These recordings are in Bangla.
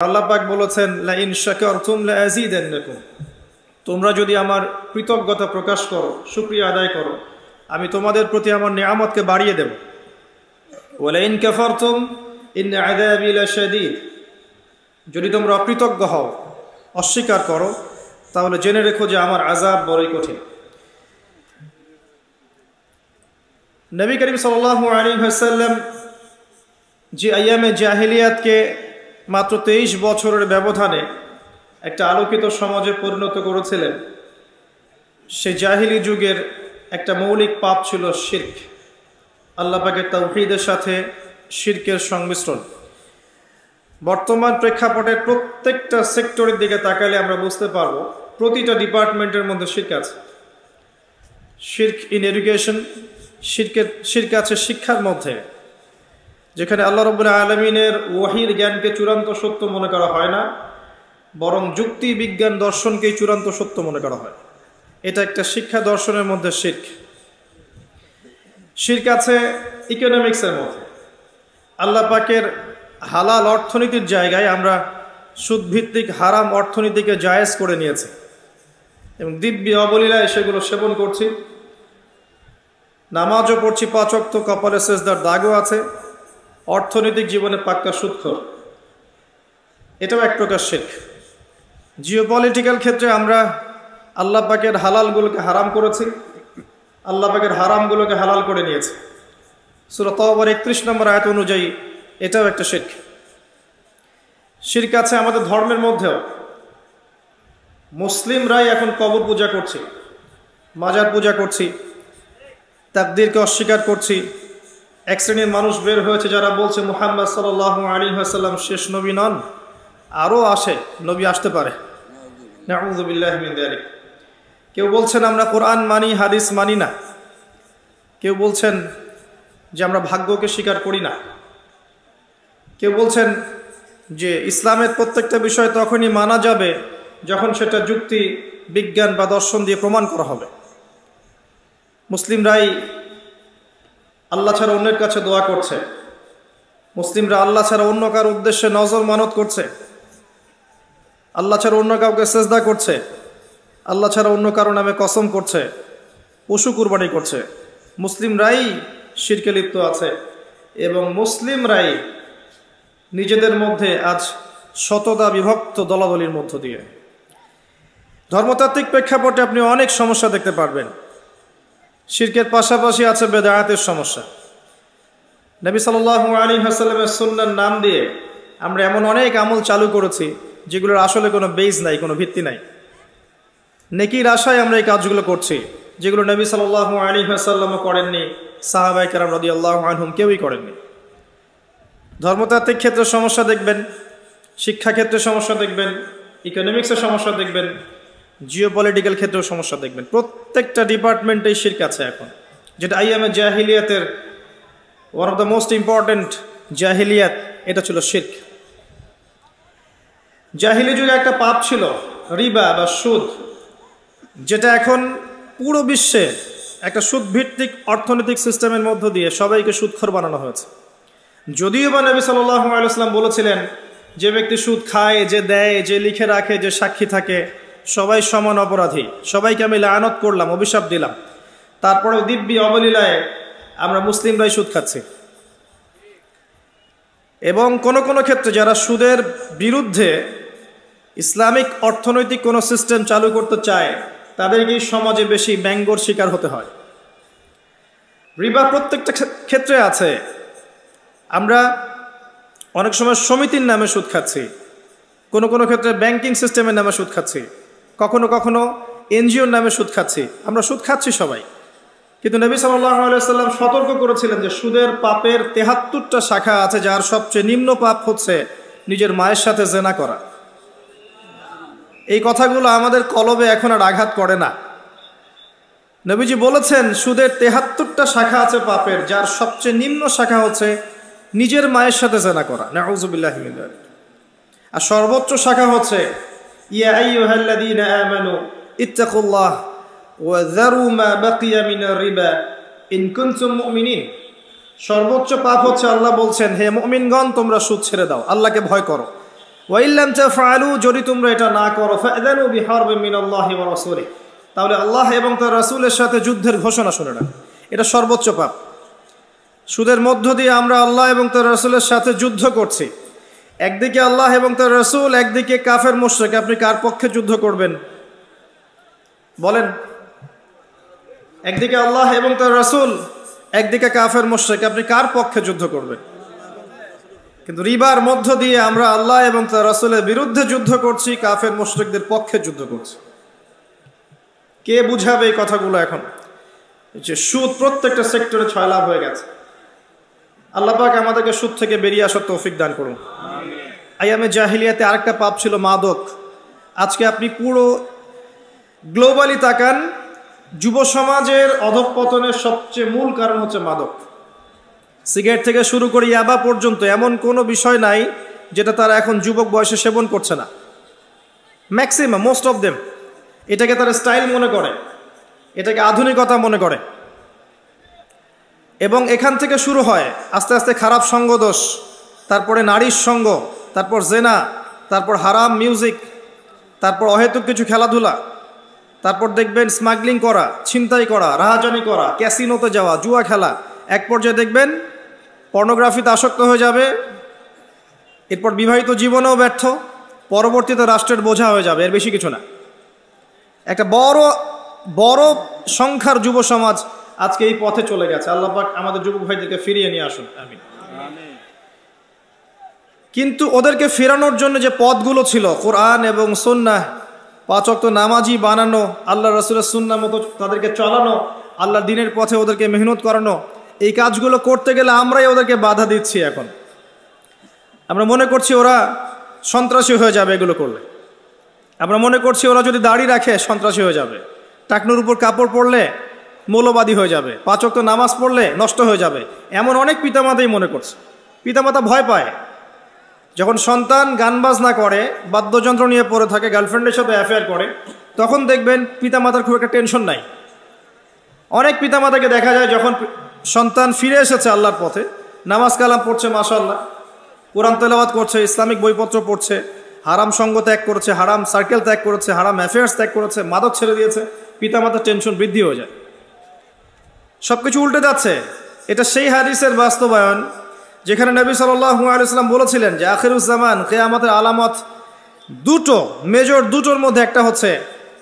আল্লাহ পাক বলেছেন লা ইন শাকারতুম লা আযীদান্নাকুম, তোমরা যদি আমার কৃতজ্ঞতা প্রকাশ করো, শুকরিয়া আদায় করো, আমি তোমাদের প্রতি আমার নিয়ামতকে বাড়িয়ে দেব। ওয়া লা ইন কাফারতুম ইন আযাবি লাশাদীদ, যদি তোমরা অকৃতজ্ঞ হও, অস্বীকার করো, তাহলে জেনে রেখো যে আমার আযাব বড়ই কঠিন। নবী করিম সাল্লাল্লাহু আলাইহি ওয়াসাল্লাম যে আইয়ামে জাহিলিয়াতকে মাত্র 23 বছরের ব্যবধানে একটা আলোকিত সমাজে পরিণত করেছিলেন, সে জাহিলি যুগের একটা মৌলিক পাপ ছিল শিরক, আল্লাহ পাকের তাওহীদের সাথে শিরকের সংমিশ্রণ। বর্তমান প্রেক্ষাপটের প্রত্যেকটা সেক্টরের দিকে তাকালে আমরা বুঝতে পারবো প্রতিটা ডিপার্টমেন্টের মধ্যে শিরক আছে। শিরক ইন এডুকেশন, শিরক আছে শিক্ষার মধ্যে, যেখানে আল্লাহ রাব্বুল আলামিনের ওয়াহির জ্ঞানকে চূড়ান্ত সত্য মনে করা হয় না, বরং যুক্তি বিজ্ঞান দর্শনকেই চূড়ান্ত সত্য মনে করা হয়। এটা একটা শিক্ষা দর্শনের মধ্যে শিরক। শিরক আছে ইকোনমিক্সের মধ্যে। আল্লাহ পাকের হালাল অর্থনীতির জায়গায় আমরা সুদভিত্তিক হারাম অর্থনীতিকে জায়েজ করে নিয়েছি এবং দিব্যি অবলীলায় সেগুলো সেবন করছি। নামাজও পড়ছি 5 ওয়াক্ত, কপালে সেজদার দাগও আছে, অর্থনৈতিক জীবনে পাক্কা সুদখোর। এটাও এক প্রকার শিরক। জিওপলিটিক্যাল ক্ষেত্রে আমরা আল্লাহ পাকের হালালগুলোকে হারাম করেছি, আল্লাহ পাকের হারামগুলোকে হালাল করে নিয়েছি। সূরা তাওবার 31 নম্বর আয়াত অনুযায়ী এটাও একটা শিরক। শিরক আছে আমাদের ধর্মের মধ্যেও। মুসলিমরাই এখন কবর পূজা করছি, মাজার পূজা করছি, তাকদীরকে অস্বীকার করছি। এক শ্রেণীর মানুষ বের হয়েছে যারা বলছে মুহাম্মদ সাল্লাল্লাহু আলাইহি ওয়াসাল্লাম শেষ নবী নন, আরও নবী আসতে পারে। নাউযু বিল্লাহি মিন যালিক। কেউ বলছেন আমরা কোরআন মানি, হাদিস মানি না। কেউ বলছেন যে আমরা ভাগ্যকে স্বীকার করি না। কেউ বলছেন যে ইসলামের প্রত্যেকটা বিষয় তখনই মানা যাবে যখন সেটা যুক্তি বিজ্ঞান বা দর্শন দিয়ে প্রমাণ করা হবে। মুসলিমরাই আল্লাহ ছাড়া অন্যের কাছে দোয়া করছে, মুসলিমরা আল্লাহ ছাড়া অন্য কার উদ্দেশ্যে নজর মানত করছে, আল্লাহ ছাড়া অন্য কাউকে সেজদা করছে, আল্লাহ ছাড়া অন্য কারো নামে কসম করছে, পশু কুরবানি করছে। মুসলিমরাই শিরকে লিপ্ত আছে এবং মুসলিমরাই নিজেদের মধ্যে আজ শততা বিভক্ত দলাদলির মধ্য দিয়ে। ধর্মতাত্ত্বিক প্রেক্ষাপটে আপনি অনেক সমস্যা দেখতে পারবেন। শিরকের পাশাপাশি আছে বেদায়াতের সমস্যা। নবী সাল্লাল্লাহু আলাইহি ওয়াসাল্লামের সুন্নাহর নাম দিয়ে আমরা এমন অনেক আমল চালু করেছি যেগুলোর আসলে কোনো বেস নাই, কোনো ভিত্তি নাই। নেকির আশায় আমরা এই কাজগুলো করছি যেগুলো নবী সাল্লাল্লাহু আলাইহি ওয়াসাল্লামও করেননি, সাহাবায়ে কেরাম রাদিয়াল্লাহু আনহুম কেউই করেননি। ধর্মতাত্ত্বিক ক্ষেত্রে সমস্যা দেখবেন, শিক্ষা ক্ষেত্রে সমস্যা দেখবেন, ইকোনমিক্সের সমস্যা দেখবেন, জিওপলিটিক্যাল ক্ষেত্রেও সমস্যা দেখবেন। প্রত্যেকটা ডিপার্টমেন্টেই শিরক আছে এখন, যেটা আইয়ামে জাহিলিয়াতের one of the most important জাহিলিয়াত, এটা ছিল শিরক। জাহিলি যুগে একটা পাপ ছিল রিবা বা সুদ, যেটা এখন পুরো বিশ্বে একটা সুদভিত্তিক অর্থনৈতিক সিস্টেমের মধ্য দিয়ে সবাইকে সুদখোর বানানো হয়েছে। যদিও বা নবী সাল্লাল্লাহু আলাইহি ওয়াসাল্লাম বলেছিলেন যে ব্যক্তি সুদ খায়, যে দেয়, যে লিখে রাখে, যে সাক্ষী থাকে, সবাই সমান অপরাধী, সবাইকে আমি লানত করলাম, অভিশাপ দিলাম। তারপরেও দিব্যি অবলীলায় আমরা মুসলিমরাই সুদ খাচ্ছি। এবং কোনো কোনো ক্ষেত্রে যারা সুদের বিরুদ্ধে ইসলামিক অর্থনৈতিক কোনো সিস্টেম চালু করতে চায় তাদেরকেই সমাজে বেশি ব্যঙ্গর শিকার হতে হয়। রিবা প্রত্যেকটা ক্ষেত্রে আছে। আমরা অনেক সময় সমিতির নামে সুদ খাচ্ছি, কোনো কোনো ক্ষেত্রে ব্যাংকিং সিস্টেমের নামে সুদ খাচ্ছি, কখনো কখনো এনজিওর নামে সুদ খাচ্ছি। আমরা সুদ খাচ্ছি সবাই, কিন্তু নবী সাল্লাল্লাহু আলাইহি ওয়াসাল্লাম সতর্ক করেছিলেন যে সুদের পাপের 73টা শাখা আছে, যার সবচেয়ে নিম্ন পাপ হচ্ছে নিজের মায়ের সাথে জেনা করা। এই কথাগুলো আমাদের কলবে এখন আর আঘাত করে না। নবীজি বলেছেন সুদের 73টা শাখা আছে পাপের, যার সবচেয়ে নিম্ন শাখা হচ্ছে নিজের মায়ের সাথে জেনা করা। নাউযু বিল্লাহি মিন যালিক। আর সর্বোচ্চ শাখা হচ্ছে ইয়া আইয়ুহাল্লাযীনা আমানু ইত্তাকুল্লাহ ওয়া যারু মা বাকিয়া মিনার রিবা ইন কুনতুম মুমিনিন। সর্বোচ্চ পাপ হচ্ছে আল্লাহ বলছেন হে মুমিনগণ তোমরা সুদ ছেড়ে দাও, আল্লাহকে ভয় করো। ওয়া ইল্লাম তাফআলু, যদি তোমরা এটা না করো, ফাআযানু বিহারবিন মিনাল্লাহি ওয়া রাসূলিহি, তাহলে আল্লাহ এবং তার রাসূলের সাথে যুদ্ধের ঘোষণা শুনে না। এটা সর্বোচ্চ পাপ। সুদের মধ্য দিয়ে আমরা আল্লাহ এবং তার রাসূলের সাথে যুদ্ধ করছি। একদিকে আল্লাহ এবং তার রাসূল, একদিকে কাফের মুশরিক। আপনি কার পক্ষে যুদ্ধ করবেন বলেন? একদিকে আল্লাহ এবং তার রাসূল, একদিকে কাফের মুশরিক, আপনি কার পক্ষে যুদ্ধ করবেন? কিন্তু রিবার মধ্য দিয়ে আমরা আল্লাহ এবং তার রাসূলের বিরুদ্ধে যুদ্ধ করছি, কাফের মুশরিকদের পক্ষে যুদ্ধ করছি। কে বুঝাবে এই কথাগুলো? এখন যে সুদ প্রত্যেকটা সেক্টরে ছয়লাভ হয়ে গেছে। আল্লাহ পাক আমাদেরকে সুদ থেকে বেরিয়ে আসার তৌফিক দান করুন। আইয়ামে জাহিলিয়াতে আরেকটা পাপ ছিল মাদক। আজকে আপনি পুরো গ্লোবালি তাকান, যুব সমাজের অধঃপতনের সবচেয়ে মূল কারণ হচ্ছে মাদক। সিগারেট থেকে শুরু করে ইয়াবা পর্যন্ত এমন কোনো বিষয় নাই যেটা তারা এখন যুবক বয়সে সেবন করছে না। ম্যাক্সিমাম, মোস্ট অফ দেম এটাকে তারা স্টাইল মনে করে, এটাকে আধুনিকতা মনে করে, এবং এখান থেকে শুরু হয় আস্তে আস্তে খারাপ সঙ্গদোষ, তারপরে নারীর সঙ্গ, তারপর জেনা, তারপর হারাম মিউজিক, তারপর অহেতুক কিছু খেলাধুলা, তারপর দেখবেন স্মাগলিং করা, ছিনতাই করা, রাহাজানি করা, ক্যাসিনোতে যাওয়া, জুয়া খেলা। এক পর্যায়ে দেখবেন পর্নোগ্রাফিতে আসক্ত হয়ে যাবে, এরপর বিবাহিত জীবনেও ব্যর্থ, পরবর্তীতে রাষ্ট্রের বোঝা হয়ে যাবে। এর বেশি কিছু না। একটা বড় বড় সংখ্যার যুব সমাজ আজকে এই পথে চলে গেছে। আল্লাহ পাক আমাদের যুবক ভাইদেরকে ফিরিয়ে নিয়ে আসুন, আমিন। কিন্তু ওদেরকে ফেরানোর জন্য যে পথগুলো ছিল, কোরআন এবং সুন্নাহ, 5 ওয়াক্ত নামাজি বানানো, আল্লাহ রাসূলের সুন্নাহ মতো তাদেরকে চালানো, আল্লাহর দ্বীনের পথে ওদেরকে মেহনত করানো, এই কাজগুলো করতে গেলে আমরাই ওদেরকে বাধা দিচ্ছি। এখন আমরা মনে করছি ওরা সন্ত্রাসী হয়ে যাবে এগুলো করলে। আমরা মনে করছি ওরা যদি দাড়ি রাখে সন্ত্রাসী হয়ে যাবে, টাকনুর উপর কাপড় পরলে মৌলবাদী হয়ে যাবে, 5 ওয়াক্ত নামাজ পড়লে নষ্ট হয়ে যাবে। এমন অনেক পিতামাতাই মনে করছে। পিতামাতা ভয় পায় যখন সন্তান গান বাজনা করে, বাদ্যযন্ত্র নিয়ে পড়ে থাকে, গার্লফ্রেন্ডের সাথে অ্যাফেয়ার করে, তখন দেখবেন পিতামাতার খুব একটা টেনশন নাই। অনেক পিতামাতাকে দেখা যায় যখন সন্তান ফিরে এসেছে আল্লাহর পথে, নামাজ কালাম পড়ছে, মাশাআল্লাহ, কোরআন তেলাওয়াত করছে, ইসলামিক বইপত্র পড়ছে, হারাম সঙ্গ ত্যাগ করেছে, হারাম সার্কেল ত্যাগ করেছে, হারাম অ্যাফেয়ার্স ত্যাগ করেছে, মাদক ছেড়ে দিয়েছে, পিতামাতার টেনশন বৃদ্ধি হয়ে যায়। সব কিছু উল্টে যাচ্ছে। এটা সেই হাদিসের বাস্তবায়ন যেখানে নবী সাল্লাল্লাহু আলাইহি ওয়াসাল্লাম বলেছিলেন যে আখিরুজ্জামান, কিয়ামতের আলামত দুটো, মেজর দুটোর মধ্যে একটা হচ্ছে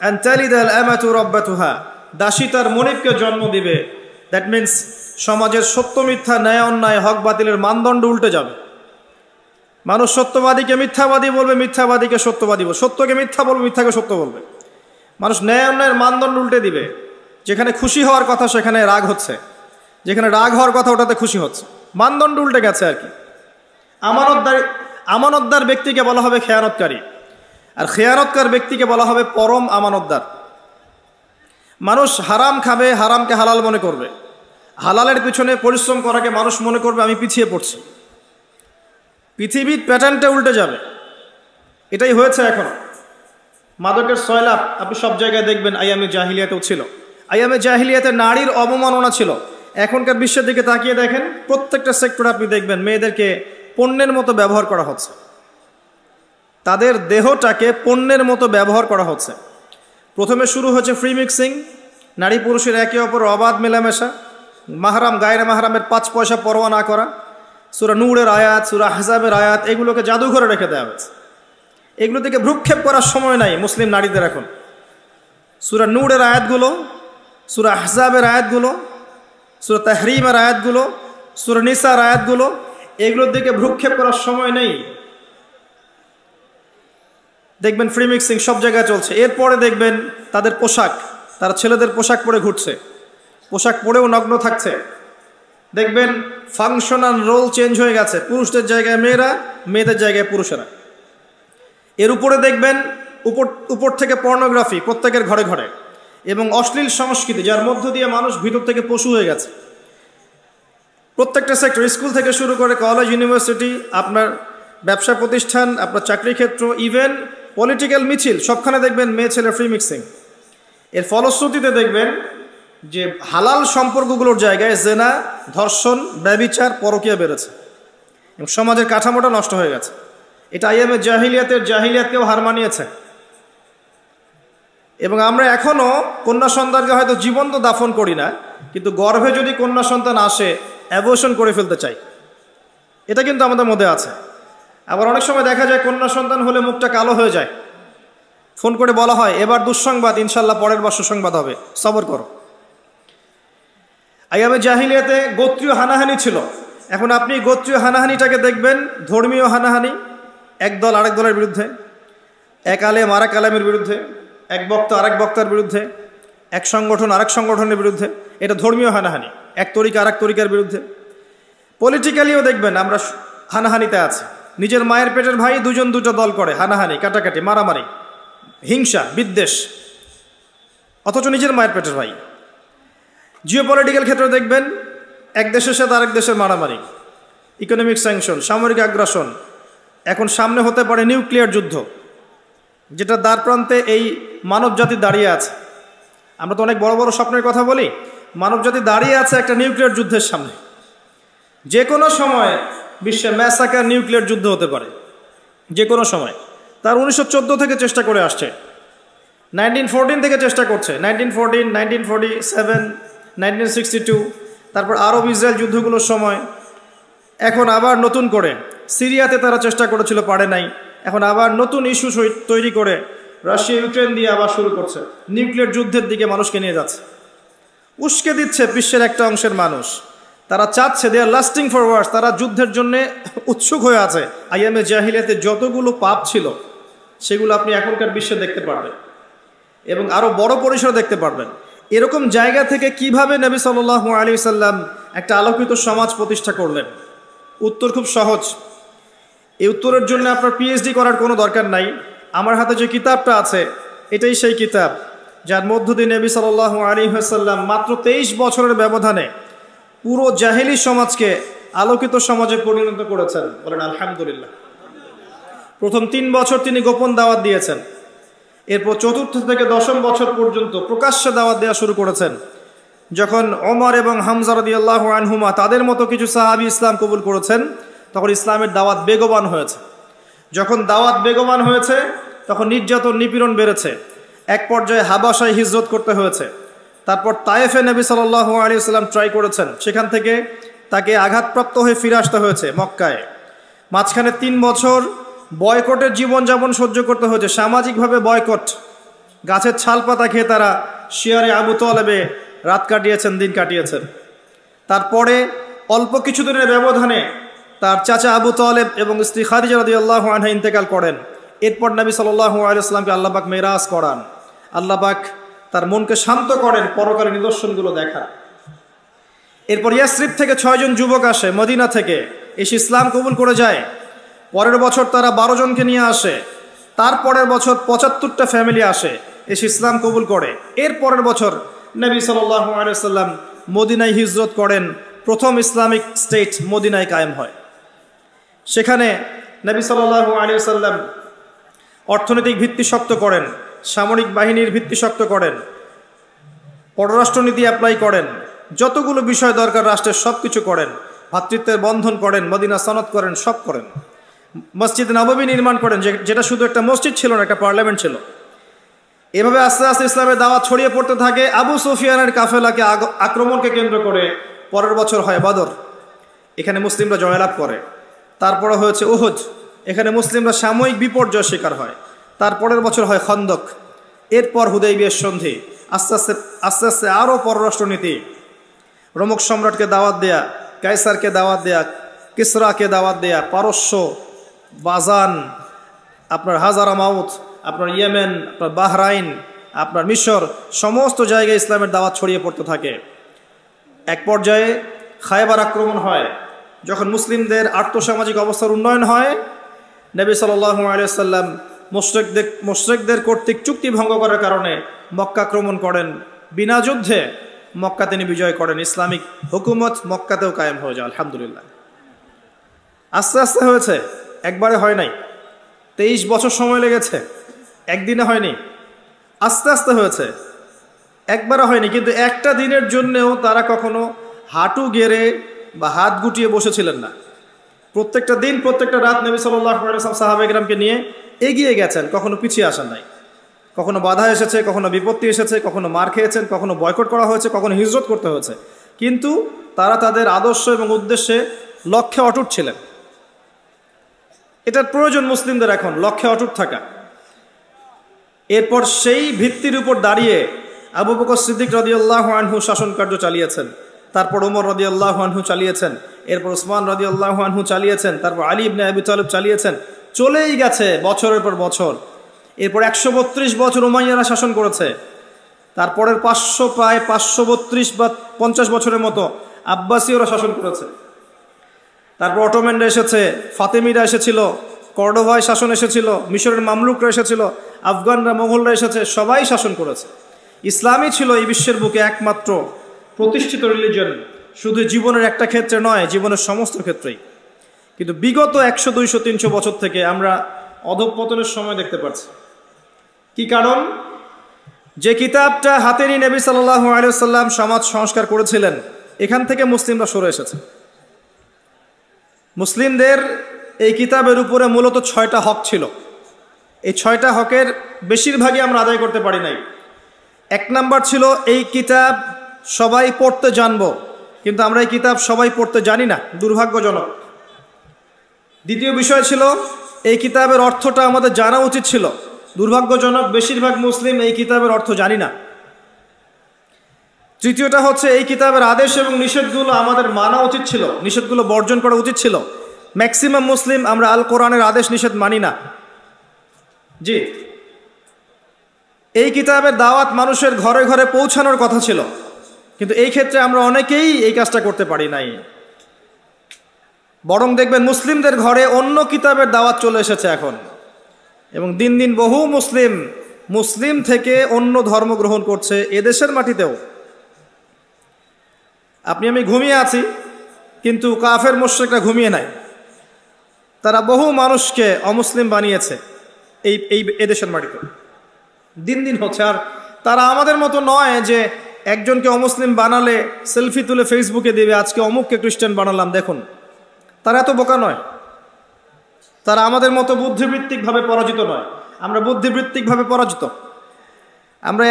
আন তালিদাল আমাতু রাব্বাতুহা, দাসী তার মনিবকে জন্ম দিবে। দ্যাট মিন্স সমাজের সত্য মিথ্যা, ন্যায় অন্যায়, হক বাতিলের মানদণ্ড উল্টে যাবে। মানুষ সত্যবাদীকে মিথ্যাবাদী বলবে, মিথ্যাবাদীকে সত্যবাদী বলবে, সত্যকে মিথ্যা বলবে, মিথ্যাকে সত্য বলবে। মানুষ ন্যায় অন্যায়ের মানদণ্ড উল্টে দিবে। যেখানে খুশি হওয়ার কথা সেখানে রাগ হচ্ছে, যেখানে রাগ হওয়ার কথা ওটাতে খুশি হচ্ছে। মানদণ্ড উল্টে গেছে আর কি। আমানতদার ব্যক্তিকে বলা হবে খেয়ানতকারী, আর খেয়ানতকার ব্যক্তিকে বলা হবে পরম আমানতদার। মানুষ হারাম খাবে, হারামকে হালাল মনে করবে, হালালের পিছনে পরিশ্রম করাকে মানুষ মনে করবে আমি পিছিয়ে পড়ছি। পৃথিবীর প্যাটার্নটা উল্টে যাবে। এটাই হয়েছে এখন। মাদকের সয়লাভ আপনি সব জায়গায় দেখবেন। আইয়ামে জাহিলিয়াতেও ছিল। আইয়ামে জাহিলিয়াতে নারীর অবমাননা ছিল। এখনকার বিশ্বের দিকে তাকিয়ে দেখেন, প্রত্যেকটা সেক্টরে আপনি দেখবেন মেয়েদেরকে পণ্যের মতো ব্যবহার করা হচ্ছে। তাদের দেহটাকে পণ্যের মতো ব্যবহার করা হচ্ছে। প্রথমে শুরু হয়েছে ফ্রি মিক্সিং, নারী পুরুষের একে অপরের অবাধ মেলামেশা, মাহরাম গায়রে মাহরামের 5 পয়সা পরোয়া না করা, সূরা নূরের আয়াত, সূরা আহজাবের আয়াত, এগুলোকে জাদুঘরে রেখে দেওয়া হয়েছে। এগুলো থেকে ভ্রুক্ষেপ করার সময় নাই মুসলিম নারীদের এখন। সূরা নূরের আয়াতগুলো, সূরা আহজাবের আয়াতগুলো, সূরা তাহরিমের আয়াতগুলো, সূরা নিসার আয়াতগুলো, এগুলোর দিকে ভ্রুক্ষেপ করার সময় নেই। দেখবেন ফ্রি মিক্সিং সব জায়গায় চলছে। এরপরে দেখবেন তাদের পোশাক, তারা ছেলেদের পোশাক পরে ঘুরছে, পোশাক পরেও নগ্ন থাকছে। দেখবেন ফাংশনাল রোল চেঞ্জ হয়ে গেছে, পুরুষদের জায়গায় মেয়েরা, মেয়েদের জায়গায় পুরুষেরা। এর উপরে দেখবেন উপর থেকে পর্নোগ্রাফি প্রত্যেকের ঘরে ঘরে, এবং অশ্লীল সংস্কৃতি, যার মধ্য দিয়ে মানুষ ভিতর থেকে পশু হয়ে গেছে। প্রত্যেকটা সেক্টর, স্কুল থেকে শুরু করে কলেজ, ইউনিভার্সিটি, আপনার ব্যবসা প্রতিষ্ঠান, আপনার চাকরি ক্ষেত্র, ইভেন পলিটিক্যাল মিছিল, সবখানে দেখবেন মেয়ে ছেলে ফ্রি মিক্সিং। এর ফলশ্রুতিতে দেখবেন যে হালাল সম্পর্কগুলোর জায়গায় জেনা, ধর্ষণ, ব্যভিচার, পরকীয়া বেড়েছে এবং সমাজের কাঠামোটা নষ্ট হয়ে গেছে। এটা আইয়ামে জাহিলিয়াতকেও হার মানিয়েছে। এবং আমরা এখনও কন্যা সন্তানকে হয়তো জীবন্ত দাফন করি না, কিন্তু গর্ভে যদি কন্যা সন্তান আসে অ্যাবর্শন করে ফেলতে চাই, এটা কিন্তু আমাদের মধ্যে আছে। আবার অনেক সময় দেখা যায় কন্যা সন্তান হলে মুখটা কালো হয়ে যায়, ফোন করে বলা হয় এবার দুঃসংবাদ, ইনশাল্লাহ পরের বার সুসংবাদ হবে, সবর করো। আইয়ামে জাহিলিয়াতে গোত্রীয় হানাহানি ছিল। এখন আপনি গোত্রীয় হানাহানিটাকে দেখবেন ধর্মীয় হানাহানি, এক দল আরেক দলের বিরুদ্ধে, এক আলেম আরেক আলেমের বিরুদ্ধে, এক বক্তা আরেক বক্তার বিরুদ্ধে, এক সংগঠন আরেক সংগঠনের বিরুদ্ধে, এটা ধর্মীয় হানাহানি। এক তরিকা আরেক তরিকার বিরুদ্ধে। পলিটিক্যালিও দেখবেন আমরা হানাহানিতে আছি। নিজের মায়ের পেটের ভাই দুজন দুটো দল করে হানাহানি, কাটাকাটি, মারামারি, হিংসা, বিদ্বেষ, অথচ নিজের মায়ের পেটের ভাই। জিওপলিটিক্যাল ক্ষেত্রে দেখবেন এক দেশের সাথে আরেক দেশের মারামারি, ইকোনমিক স্যাংশন, সামরিক আগ্রাসন, এখন সামনে হতে পারে নিউক্লিয়ার যুদ্ধ, যেটা দ্বার প্রান্তে এই মানব জাতি দাঁড়িয়ে আছে। আমরা তো অনেক বড় বড় স্বপ্নের কথা বলি, মানব জাতি দাঁড়িয়ে আছে একটা নিউক্লিয়ার যুদ্ধের সামনে। যে কোনো সময় বিশ্বে ম্যাসাকার নিউক্লিয়ার যুদ্ধ হতে পারে, যে কোনো সময়। তার 1914 থেকে চেষ্টা করে আসছে, 1914 থেকে চেষ্টা করছে, 1914, 1947, 1962, তারপর আরব ইসরায়েল যুদ্ধগুলোর সময়। এখন আবার নতুন করে সিরিয়াতে তারা চেষ্টা করেছিল, পারে নাই। এখন আবার নতুন ইস্যু তৈরি করে রাশিয়া ইউক্রেন দিয়ে আবার শুরু করছে, নিউক্লিয়ার যুদ্ধের দিকে মানুষকে নিয়ে যাচ্ছে, উস্কে দিচ্ছে বিশ্বের একটা অংশের মানুষ। তারা চাচ্ছে দে আর লাস্টিং ফরওয়ার্ড, তারা যুদ্ধের জন্য উৎসুক হয়ে আছে। আইয়ামে জাহিলিয়াতে যতগুলো পাপ ছিল সেগুলো আপনি এখনকার বিশ্বে দেখতে পারবেন এবং আরও বড় পরিসরে দেখতে পারবেন। এরকম জায়গা থেকে কিভাবে নবী সাল্লাল্লাহু আলাইহি সাল্লাম একটা আলোকিত সমাজ প্রতিষ্ঠা করলেন? উত্তর খুব সহজ। এই উত্তরের জন্য আপনার পিএইচডি করার কোনো দরকার নাই। আমার হাতে যে কিতাবটা আছে এটাই সেই কিতাব যার মধ্য দিয়ে নবী সাল্লাল্লাহু আলাইহি ওয়াসাল্লাম মাত্র 23 বছরের ব্যবধানে পুরো জাহেলি সমাজকে আলোকিত সমাজে পরিণত করেছেন। বলেন আলহামদুলিল্লাহ। প্রথম 3 বছর তিনি গোপন দাওয়াত দিয়েছেন, এরপর 4র্থ থেকে 10ম বছর পর্যন্ত প্রকাশ্যে দাওয়াত দেওয়া শুরু করেছেন। যখন ওমর এবং হামজা রাদিয়াল্লাহু আনহুমা তাদের মতো কিছু সাহাবী ইসলাম কবুল করেছেন, তখন ইসলামের দাওয়াত বেগবান হয়েছে। যখন দাওয়াত বেগবান হয়েছে তখন নির্যাতন নিপীড়ন বেড়েছে। এক পর্যায়ে হাবাসায় হিজরত করতে হয়েছে। তারপর তায়েফে নবী সাল্লাল্লাহু আলাইহি ওয়াসাল্লাম ট্রাই করেছেন, সেখান থেকে তাকে আঘাতপ্রাপ্ত হয়ে ফিরে আসতে হয়েছে মক্কায়। মাঝখানে 3 বছর বয়কটের জীবনযাপন সহ্য করতে হয়েছে, সামাজিকভাবে বয়কট। গাছের ছাল পাতা খেয়ে তারা শিয়ারে আবু তালেবে রাত কাটিয়েছেন, দিন কাটিয়েছেন। তারপরে অল্প কিছুদিনের ব্যবধানে তার চাচা আবু তালেব এবং স্ত্রী খাদিজা রাদিয়াল্লাহু আনহা ইন্তেকাল করেন। এরপর নবী সাল্লাল্লাহু আলাইহি ওয়াসাল্লামকে আল্লাহ পাক মেরাজ করান। আল্লাহ পাক তার মনকে শান্ত করেন পরকালের নিদর্শনগুলো দেখা। এরপর ইয়াসরিব থেকে 6 জন যুবক আসে মদিনা থেকে, এসে ইসলাম কবুল করে যায়। পরের বছর তারা 12 জনকে নিয়ে আসে। তারপরের বছর 75টা ফ্যামিলি আসে, এসে ইসলাম কবুল করে। এর পরের বছর নবী সাল্লাল্লাহু আলাইহি ওয়াসাল্লাম মদিনায় হিজরত করেন। প্রথম ইসলামিক স্টেট মদিনায় কায়েম হয়। সেখানে নবী সাল্লাল্লাহু আলাইহি ওয়াসাল্লাম অর্থনৈতিক ভিত্তি শক্ত করেন, সামরিক বাহিনীর ভিত্তি শক্ত করেন, পররাষ্ট্রনীতি অ্যাপ্লাই করেন, যতগুলো বিষয় দরকার রাষ্ট্রের সব কিছু করেন, ভ্রাতৃত্বের বন্ধন করেন, মদিনা সনদ করেন, সব করেন। মসজিদ নববী নির্মাণ করেন, যেটা শুধু একটা মসজিদ ছিল না, একটা পার্লামেন্ট ছিল। এভাবে আস্তে আস্তে ইসলামের দাওয়াত ছড়িয়ে পড়তে থাকে। আবু সুফিয়ানের কাফেলাকে আক্রমণকে কেন্দ্র করে পরের বছর হয় বদর, এখানে মুসলিমরা জয়লাভ করে। তারপরে হয়েছে উহুদ, এখানে মুসলিমরা সাময়িক বিপর্যয়ের শিকার হয়। তারপরের বছর হয় খন্দক, এরপর হুদাইবিয়ার সন্ধি। আস্তে আস্তে আরও পররাষ্ট্রনীতি, রোমক সম্রাটকে দাওয়াত দেয়া, কায়সারকে দাওয়াত দেয়া, কিসরাকে দাওয়াত দেয়া, পারস্য, বাজান, আপনার হাজারা মাউথ, আপনার ইয়েমেন, আপনার বাহরাইন, আপনার মিশর, সমস্ত জায়গায় ইসলামের দাওয়াত ছড়িয়ে পড়তে থাকে। এক পর্যায়ে খায়বার আক্রমণ হয়। যখন মুসলিমদের আর্থসামাজিক অবস্থার উন্নয়ন হয়, নবী সাল্লাল্লাহু আলাইহি ওয়াসাল্লাম মুশরিকদের কর্তৃক চুক্তি ভঙ্গ করার কারণে মক্কা আক্রমণ করেন। বিনা যুদ্ধে মক্কা তিনি বিজয় করেন। ইসলামিক হুকুমত মক্কাতেও কায়েম হয়ে যায় আলহামদুলিল্লাহ। আস্তে আস্তে হয়েছে, একবারে হয় নাই। 23 বছর সময় লেগেছে, একদিনে হয়নি, আস্তে আস্তে হয়েছে, একবারে হয়নি। কিন্তু একটা দিনের জন্যেও তারা কখনো হাঁটু গেড়ে বা হাত গুটিয়ে বসেছিলেন না। প্রত্যেকটা দিন প্রত্যেকটা রাত নবী সাল্লাল্লাহু আলাইহি ওয়াসাল্লাম সাহাবায়ে কেরামকে নিয়ে এগিয়ে গেছেন, কখনো পিছিয়ে আসেন নাই। কখনো বাধা এসেছে, কখনো বিপত্তি এসেছে, কখনো মার খেয়েছেন, কখনো বয়কট করা হয়েছে, কখনো হিজরত করতে হয়েছে, কিন্তু তারা তাদের আদর্শ এবং উদ্দেশ্যে লক্ষ্যে অটুট ছিলেন। এটার প্রয়োজন মুসলিমদের এখন, লক্ষ্যে অটুট থাকা। এরপর সেই ভিত্তির উপর দাঁড়িয়ে আবু বকর সিদ্দিক রাদিয়াল্লাহু আনহু শাসন কার্য চালিয়েছেন, তারপর ওমর রাদিয়াল্লাহু আনহু চালিয়েছেন, এরপর ওসমান রাদিয়াল্লাহু আনহু চালিয়েছেন, তারপর আলী ইবনে আবি তালিব চালিয়েছেন। চলেই গেছে বছরের পর বছর। এরপর 132 বছর উমাইয়ারা শাসন করেছে। তারপরের প্রায় 532 বা 50 বছরের মতো আব্বাসীয়রা শাসন করেছে। তারপর অটোম্যানরা এসেছে, ফাতেমিরা এসেছিল, কর্ডোভায় শাসন এসেছিল, মিশরের মামলুকরা এসেছিল, আফগানরা, মোগলরা এসেছে, সবাই শাসন করেছে। ইসলামই ছিল এই বিশ্বের বুকে একমাত্র প্রতিষ্ঠিত রিলিজন, শুধু জীবনের একটা ক্ষেত্রে নয়, জীবনের সমস্ত ক্ষেত্রেই। কিন্তু বিগত 100, 200, 300 বছর থেকে আমরা অধঃপতনের সময় দেখতে পাচ্ছি। কি কারণ? যে কিতাবটা হাতে নিয়ে নবী সাল্লাল্লাহু আলাইহি ওয়াসাল্লাম সমাজ সংস্কার করেছিলেন, এখান থেকে মুসলিমরা সরে এসেছে। মুসলিমদের এই কিতাবের উপরে মূলত 6টা হক ছিল। এই 6টা হকের বেশিরভাগই আমরা আদায় করতে পারি নাই। 1 নাম্বার ছিল এই কিতাব সবাই পড়তে জানবো, কিন্তু আমরা এই কিতাব সবাই পড়তে জানি না, দুর্ভাগ্যজনক। দ্বিতীয় বিষয় ছিল এই কিতাবের অর্থটা আমাদের জানা উচিত ছিল, দুর্ভাগ্যজনক, বেশিরভাগ মুসলিম এই কিতাবের অর্থ জানি না। তৃতীয়টা হচ্ছে এই কিতাবের আদেশ এবং নিষেধগুলো আমাদের মানা উচিত ছিল, নিষেধগুলো বর্জন করা উচিত ছিল। ম্যাক্সিমাম মুসলিম আমরা আল কোরআনের আদেশ নিষেধ মানি না। জি, এই কিতাবের দাওয়াত মানুষের ঘরে ঘরে পৌঁছানোর কথা ছিল, কিন্তু এই ক্ষেত্রে আমরা অনেকেই এই কাজটা করতে পারি নাই। বরং দেখবেন মুসলিমদের ঘরে অন্য কিতাবের দাওয়াত চলে এসেছে এখন, এবং দিন দিন বহু মুসলিম থেকে অন্য ধর্ম গ্রহণ করছে এদেশের মাটিতেও। আপনি আমি ঘুমিয়ে আছি, কিন্তু কাফের মুশরিকরা ঘুমিয়ে নাই। তারা বহু মানুষকে অমুসলিম বানিয়েছে এদেশের মাটিতে, দিন দিন হচ্ছে। আর তারা আমাদের মতো নয় যে একজনকে অমুসলিম বানালে সেলফি তুলে ফেসবুকে দেবে, আজকে অমুককে খ্রিস্টান বানালাম দেখুন। তারা এত বোকা নয়, তারা আমাদের মতো বুদ্ধিবৃত্তিকভাবে পরাজিত নয়। আমরা বুদ্ধিবৃত্তিকভাবে পরাজিত। আমরা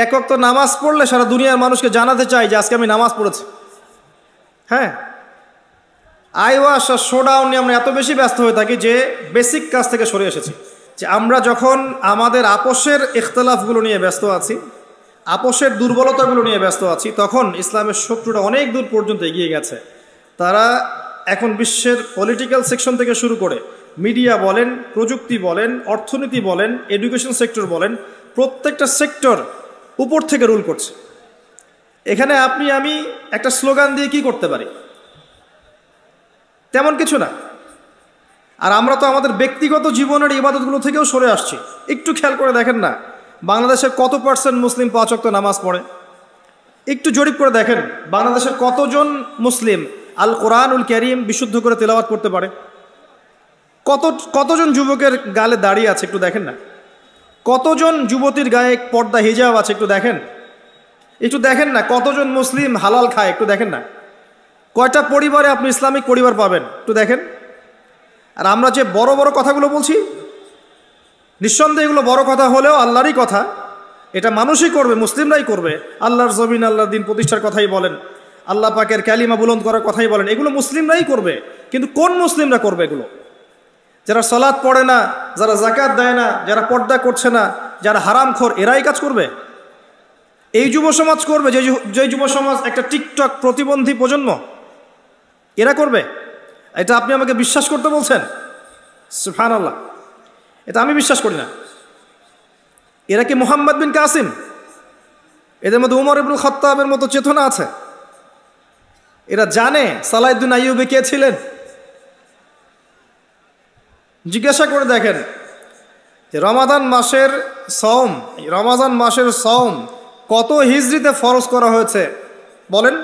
এক ওয়াক্ত নামাজ পড়লে সারা দুনিয়ার মানুষকে জানাতে চাই যে আজকে আমি নামাজ পড়েছি। হ্যাঁ, আইওয়াশ আর শোডাউন নিয়ে আমরা এত বেশি ব্যস্ত হয়ে থাকি যে বেসিক কাজ থেকে সরে এসেছি। যে আমরা যখন আমাদের আপোষের ইখতলাফগুলো নিয়ে ব্যস্ত আছি, আপোষের দুর্বলতাগুলো নিয়ে ব্যস্ত আছি, তখন ইসলামের শত্রুরা অনেক দূর পর্যন্ত এগিয়ে গেছে। তারা এখন বিশ্বের পলিটিক্যাল সেকশন থেকে শুরু করে মিডিয়া বলেন, প্রযুক্তি বলেন, অর্থনীতি বলেন, এডুকেশন সেক্টর বলেন, প্রত্যেকটা সেক্টর উপর থেকে রুল করছে। এখানে আপনি আমি একটা স্লোগান দিয়ে কি করতে পারি? তেমন কিছু না। আর আমরা তো আমাদের ব্যক্তিগত জীবনের ইবাদতগুলো থেকেও সরে আসছি। একটু খেয়াল করে দেখেন না, বাংলাদেশের কত % মুসলিম 5 ওয়াক্ত নামাজ পড়ে? একটু জরিপ করে দেখেন, বাংলাদেশের কতজন মুসলিম আল কোরআনুল কারীম বিশুদ্ধ করে তেলাওয়াত করতে পারে? কতজন যুবকের গালে দাড়ি আছে? একটু দেখেন না। কতজন যুবতীর গায়ে পর্দা হিজাব আছে? একটু দেখেন না। কতজন মুসলিম হালাল খায়? একটু দেখেন না। কয়টা পরিবারে আপনি ইসলামিক পরিবার পাবেন? একটু দেখেন। আর আমরা যে বড় বড় কথাগুলো বলছি, নিঃসন্দেহে এগুলো বড় কথা হলেও আল্লাহরই কথা, এটা মানুষই করবে, মুসলিমরাই করবে। আল্লাহর জমিন, আল্লাহর দিন প্রতিষ্ঠার কথাই বলেন, আল্লাহ পাকের কালিমা বুলন্দ করার কথাই বলেন, এগুলো মুসলিমরাই করবে। কিন্তু কোন মুসলিমরা করবে এগুলো? যারা সালাত পড়ে না, যারা যাকাত দেয় না, যারা পর্দা করছে না, যারা হারামখোর, এরাই কাজ করবে? এই যুব সমাজ করবে? যে যুব সমাজ একটা টিকটক প্রতিবন্ধী প্রজন্ম, এরা করবে? এটা আপনি আমাকে বিশ্বাস করতে বলছেন? সুবহানাল্লাহ, এটা আমি বিশ্বাস করি না। এরা কি মুহাম্মদ বিন কাসিম? এদের মধ্যে উমর ইবনুল খাত্তাবের মতো চেতনা আছে? এরা জানে সালাহউদ্দিন আইয়ুবী কে ছিলেন? জিজ্ঞাসা করে দেখেন যে রমাদান মাসের সওম কত হিজরিতে ফরজ করা হয়েছে? বলেন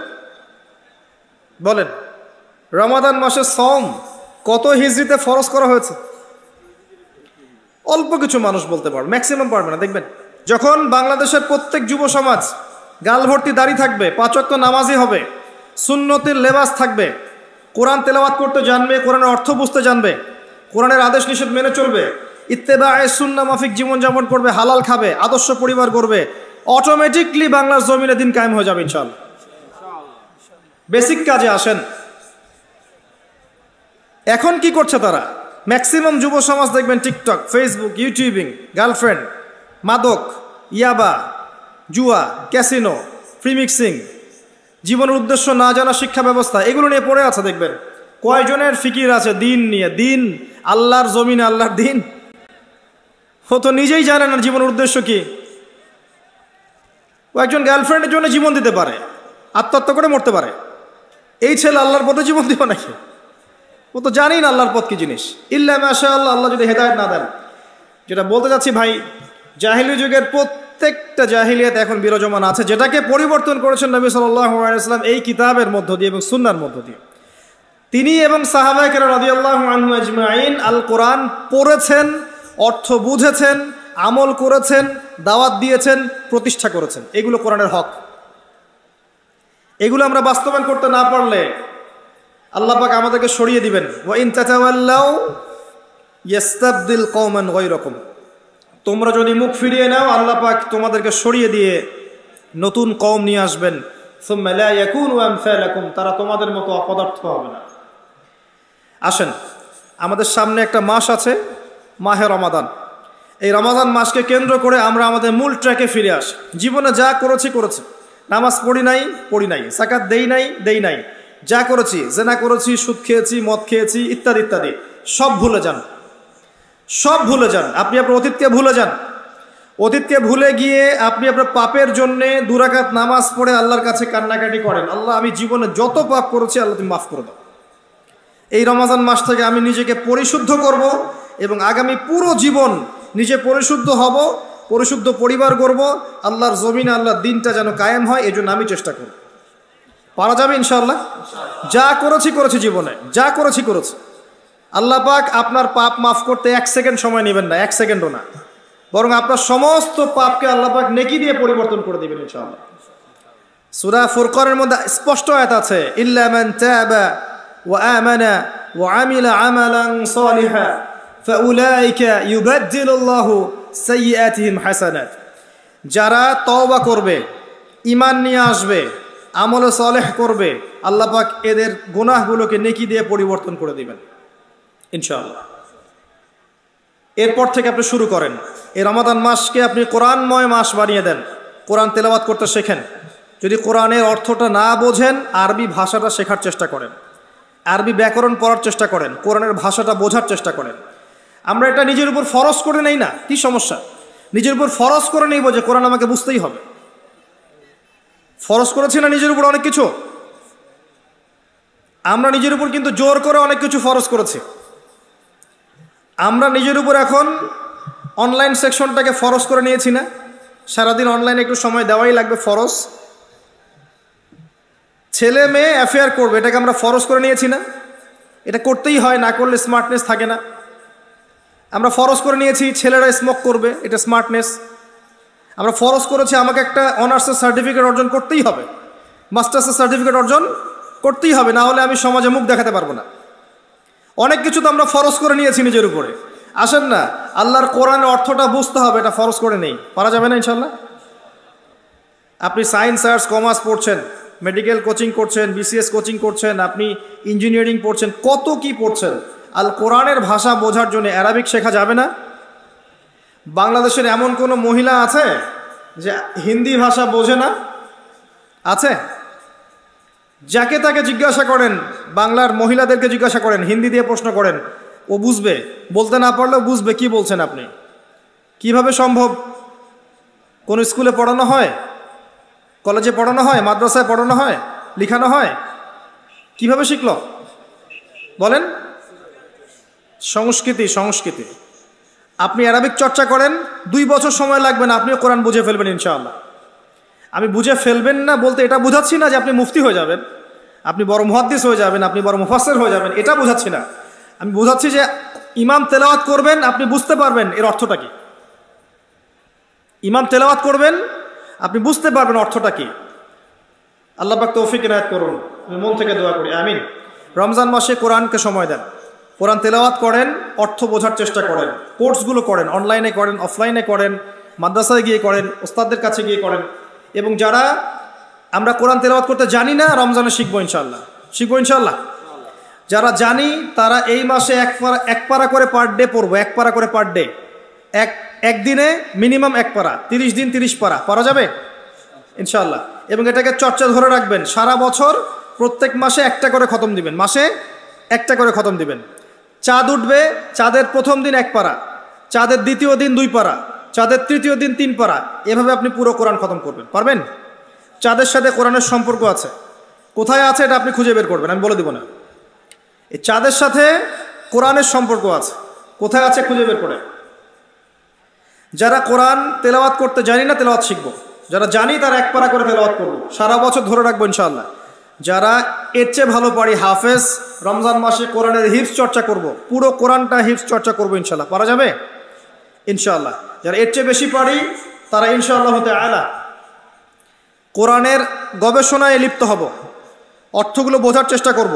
রমাদান মাসের সওম কত হিজরিতে ফরজ করা হয়েছে? অল্প কিছু মানুষ বলতে পারবে, ম্যাক্সিমাম পারবে না। দেখবেন যখন বাংলাদেশের প্রত্যেক যুব সমাজ গাল ভর্তি দাড়ি থাকবে, 5 ওয়াক্ত নামাজি হবে, সুন্নতের লেবাস থাকবে, কোরআন তেলাওয়াত করতে জানবে, কোরআনের অর্থ বুঝতে জানবে, কোরআনের আদেশ নিষেধ মেনে চলবে, ইত্তেবায়ে সুন্নাহ মাফিক জীবনযাপন করবে, হালাল খাবে, আদর্শ পরিবার করবে, অটোমেটিকলি বাংলার জমিনে দিন কায়েম হয়ে যাবে ইনশাআল্লাহ। বেসিক কাজে আসেন। এখন কি করছে তারা? ম্যাক্সিমাম যুব সমাজ দেখবেন টিকটক, ফেসবুক, ইউটিউবিং, গার্লফ্রেন্ড, মাদক, ইয়াবা, জুয়া, ক্যাসিনো, প্রিমিক্সিং, জীবনের উদ্দেশ্য না জানা শিক্ষা ব্যবস্থা, এগুলো নিয়ে পড়ে আছে। দেখবেন কয়জনের ফিকির আছে দিন নিয়ে? দিন, আল্লাহর জমিনে আল্লাহর দিন, ও তো নিজেই জানে না জীবনের উদ্দেশ্য কি। ও একজন গার্লফ্রেন্ডের জন্য জীবন দিতে পারে, আত্মহত্যা করে মরতে পারে। এই ছেলে আল্লাহর পথে জীবন দিবে নাকি? ও তো জানেই না আল্লাহর পথ কি জিনিস। ইল্লা মাশাআল্লাহ, আল্লাহ যদি হেদায়েত না দেন। যেটা বলতে চাচ্ছি ভাই, জাহিলি যুগের প্রত্যেকটা জাহিলিয়াত এখন বিরাজমান আছে, যেটাকে পরিবর্তন করেছেন নবী সাল্লাল্লাহু আলাইহি ওয়াসাল্লাম এই কিতাবের মধ্য দিয়ে এবং সুন্নাহর মধ্য দিয়ে। তিনি এবং সাহাবায়ে কেরাম রাদিয়াল্লাহু আনহুম আজমাইন আল কোরআন পড়েছেন, অর্থ বুঝেছেন, আমল করেছেন, দাওয়াত দিয়েছেন, প্রতিষ্ঠা করেছেন। এগুলো কোরআনের হক। এগুলো আমরা বাস্তবায়ন করতে না পারলে আল্লাহ পাক আমাদেরকে সরিয়ে দিবেন। ওয়া ইন তাতাওয়াল্লাউ ইস্তাবদিল কওমান গায়রাকুম, তোমরা যদি মুখ ফিরিয়ে নাও আল্লাহ পাক তোমাদেরকে সরিয়ে দিয়ে নতুন কওম নিয়ে আসবেন। সুম্মা লা ইয়াকুনু আমসালাকুম, তারা তোমাদের মতো অপদার্থ হবে না। আসেন, আমাদের সামনে একটা মাস আছে, মাহে রমাদান। এই রমাদান মাসকে কেন্দ্র করে আমরা আমাদের মূল ট্র্যাকে ফিরে আসি। জীবনে যা করেছি, নামাজ পড়ি নাই, যাকাত দেই নাই, যা করেছি, জেনা করেছি, সুদ খেয়েছি, মদ খেয়েছি, ইত্যাদি ইত্যাদি, সব ভুলে যান, সব ভুলে যান। আপনি আপনার অতীতকে ভুলে যান। অতীতকে ভুলে গিয়ে আপনি আপনার পাপের জন্যে 2 রাকাত নামাজ পড়ে আল্লাহর কাছে কান্নাকাটি করেন, আল্লাহ আমি জীবনে যত পাপ করেছি আল্লাহ তুমি মাফ করে দাও। এই রমজান মাস থেকে আমি নিজেকে পরিশুদ্ধ করব এবং আগামী পুরো জীবন নিজে পরিশুদ্ধ হব, পরিশুদ্ধ পরিবার করব, আল্লাহর জমিনে আল্লাহর দিনটা যেন কায়েম হয়, এই জন্য আমি চেষ্টা করব। পারা যাবে ইনশাআল্লাহ। যা করেছি জীবনে, যা করেছি। আল্লাহ পাক আপনার পাপ মাফ করতে 1 সেকেন্ড সময় নেবেন না, 1 সেকেন্ডও না, বরং আপনার সমস্ত পাপকে আল্লাহ পাক নেকি দিয়ে পরিবর্তন করে দিবেন ইনশাআল্লাহ। সূরা ফুরকানের মধ্যে স্পষ্ট আয়াত আছে, ইল্লা মান তাবা ওয়া আমানা ওয়া আমিলা আমালান সালিহা ফাউলাইকা ইউবাদদিলুল্লাহু সাইয়্যাতিহিম হাসানাত। যারা তওবা করবে, ঈমান নিয়ে আসবে, আমল সালেহ করবে, আল্লাহ পাক এদের গুনাহগুলোকে নেকি দিয়ে পরিবর্তন করে দিবেন ইনশাআল্লাহ। এরপর থেকে আপনি শুরু করেন, এই রমাদান মাসকে আপনি কোরআনময় মাস বানিয়ে দেন। কোরআন তেলাওয়াত করতে শেখেন। যদি কোরআনের অর্থটা না বোঝেন, আরবি ভাষাটা শেখার চেষ্টা করেন, আরবি ব্যাকরণ পড়ার চেষ্টা করেন, কোরআনের ভাষাটা বোঝার চেষ্টা করেন। আমরা এটা নিজের উপর ফরজ করে নেই না, কি সমস্যা? নিজের উপর ফরজ করে নেই যে কোরআন আমাকে বুঝতেই হবে। ফরজ করেছি না নিজের উপর অনেক কিছু? আমরা নিজের উপর কিন্তু জোর করে অনেক কিছু ফরজ করেছি। আমরা নিজের উপর এখন অনলাইন সেকশনটাকে ফরজ করে নিয়েছি না? সারাদিন অনলাইনে একটু সময় দেওয়াই লাগবে, ফরজ। ছেলে মেয়ে অ্যাফেয়ার করবে, এটাকে আমরা ফরজ করে নিয়েছি না? এটা করতেই হয়, না করলে স্মার্টনেস থাকে না। আমরা ফরজ করে নিয়েছি ছেলেরা স্মোক করবে, এটা স্মার্টনেস। আমরা ফরজ করেছি আমাকে একটা অনার্সের সার্টিফিকেট অর্জন করতেই হবে, মাস্টার্সের সার্টিফিকেট অর্জন করতেই হবে, না হলে আমি সমাজে মুখ দেখাতে পারবো না। অনেক কিছু তো আমরা ফরজ করে নিয়েছি নিজের উপরে। আসেন না, আল্লাহর কোরআনের অর্থটা বুঝতে হবে, এটা ফরজ করে নেই, পারা যাবে না ইনশাল্লাহ। আপনি সায়েন্স, আর্টস, কমার্স পড়ছেন, মেডিকেল কোচিং করছেন, বিসিএস কোচিং করছেন, আপনি ইঞ্জিনিয়ারিং পড়ছেন, কত কি পড়ছেন, আল কোরআনের ভাষা বোঝার জন্য অ্যারাবিক শেখা যাবে না? বাংলাদেশের এমন কোনো মহিলা আছে যে হিন্দি ভাষা বোঝে না? আছে? যাকে তাকে জিজ্ঞাসা করেন, বাংলার মহিলাদেরকে জিজ্ঞাসা করেন, হিন্দি দিয়ে প্রশ্ন করেন, ও বুঝবে, বলতে না পারলেও বুঝবে কি বলছেন আপনি। কিভাবে সম্ভব? কোন স্কুলে পড়ানো হয়, কলেজে পড়ানো হয়, মাদ্রাসায় পড়ানো হয়, লিখানো হয়? কিভাবে শিখল বলেন? সংস্কৃতি। আপনি অ্যারাবিক চর্চা করেন, 2 বছর সময় লাগবে না, আপনিও কোরআন বুঝে ফেলবেন ইনশাআল্লাহ। আমি বুঝে ফেলবেন না বলতে এটা বুঝাচ্ছি না যে আপনি মুফতি হয়ে যাবেন, আপনি বড় মুহাদ্দিস হয়ে যাবেন, আপনি বড় মুফাসসির হয়ে যাবেন, এটা বুঝাচ্ছি না। আমি বুঝাচ্ছি যে ইমাম তেলাওয়াত করবেন, আপনি বুঝতে পারবেন এর অর্থটা কি। ইমাম তেলাওয়াত করবেন, আপনি বুঝতে পারবেন অর্থটা কি। আল্লাহ পাক তৌফিক ইনায়াত করুন। আমি মন থেকে দোয়া করি, আমিন। রমজান মাসে কোরআনকে সময় দেন, কোরআন তেলাওয়াত করেন, অর্থ বোঝার চেষ্টা করেন, কোর্সগুলো করেন, অনলাইনে করেন, অফলাইনে করেন, মাদ্রাসায় গিয়ে করেন, ওস্তাদদের কাছে গিয়ে করেন। এবং যারা আমরা কোরআন তেলাওয়াত করতে জানি না, রমজানে শিখবো ইনশাআল্লাহ, শিখবো ইনশাআল্লাহ। যারা জানি তারা এই মাসে এক পারা করে পার ডে পড়বো, এক পারা করে পার ডে, একদিনে মিনিমাম এক পারা, 30 দিন 30 পারা পড়া যাবে ইনশাআল্লাহ। এবং এটাকে চর্চা ধরে রাখবেন, সারা বছর প্রত্যেক মাসে একটা করে খতম দিবেন, মাসে একটা করে খতম দিবেন। চাঁদ উঠবে, চাঁদের প্রথম দিন 1 পারা, চাঁদের দ্বিতীয় দিন 2 পারা, চাঁদের তৃতীয় দিন 3 পারা, এভাবে আপনি পুরো কোরআন খতম করবেন। পারবেন? চাঁদের সাথে কোরআনের সম্পর্ক আছে, কোথায় আছে এটা আপনি খুঁজে বের করবেন, আমি বলে দিব না। এই চাঁদের সাথে কোরআনের সম্পর্ক আছে, কোথায় আছে খুঁজে বের করে। যারা কোরআন তেলাওয়াত করতে জানি না, তেলাওয়াত শিখবো। যারা জানি তারা 1 পারা করে তেলাওয়াত করবো, সারা বছর ধরে রাখবো ইনশাআল্লাহ। যারা এর চেয়ে ভালো পারি, হাফেজ, রমজান মাসে কোরআনের হিফজ চর্চা করব, পুরো কোরআনটা হিফজ চর্চা করবো ইনশাআল্লাহ। পারা যাবে ইনশাআল্লাহ। যারা এর চেয়ে বেশি পারি তারা ইনশাআল্লাহ তাআলা কোরআনের গবেষণায় লিপ্ত হব, অর্থগুলো বোঝার চেষ্টা করব।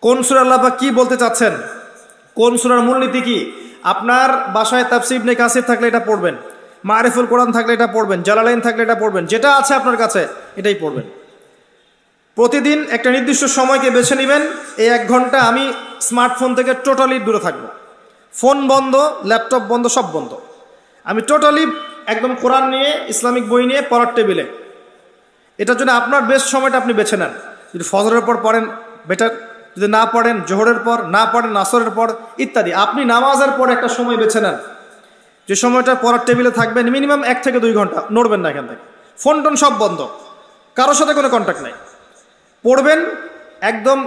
কোন সূরা আল্লাহ পাক কি বলতে চাচ্ছেন, কোন সূরার মূলনীতি কি। আপনার বাসায় তাফসীর ইবনে কাসির থাকলে এটা পড়বেন, মারিফুল কোরআন থাকলে এটা পড়বেন, জালালাইন থাকলে এটা পড়বেন, যেটা আছে আপনার কাছে এটাই পড়বেন। প্রতিদিন একটা নির্দিষ্ট সময়কে বেছে নেবেন, এই 1 ঘন্টা আমি স্মার্টফোন থেকে টোটালি দূরে থাকব, ফোন বন্ধ, ল্যাপটপ বন্ধ, সব বন্ধ। আমি টোটালি একদম কোরআন নিয়ে, ইসলামিক বই নিয়ে পড়ার টেবিলে। এটার জন্য আপনার বেস্ট সময়টা আপনি বেছে নেন। যদি ফজরের পর পড়েন বেটার, যদি না পড়েন জোহরের পর, না পড়েন আসরের পর ইত্যাদি। আপনি নামাজের পর একটা সময় বেছে নেন, যে সময়টা পড়ার টেবিলে থাকবেন মিনিমাম 1 থেকে 2 ঘন্টা, নড়বেন না এখান থেকে, ফোন টোন সব বন্ধ, কারোর সাথে কোনো কন্ট্যাক্ট নাই। পড়বেন একদম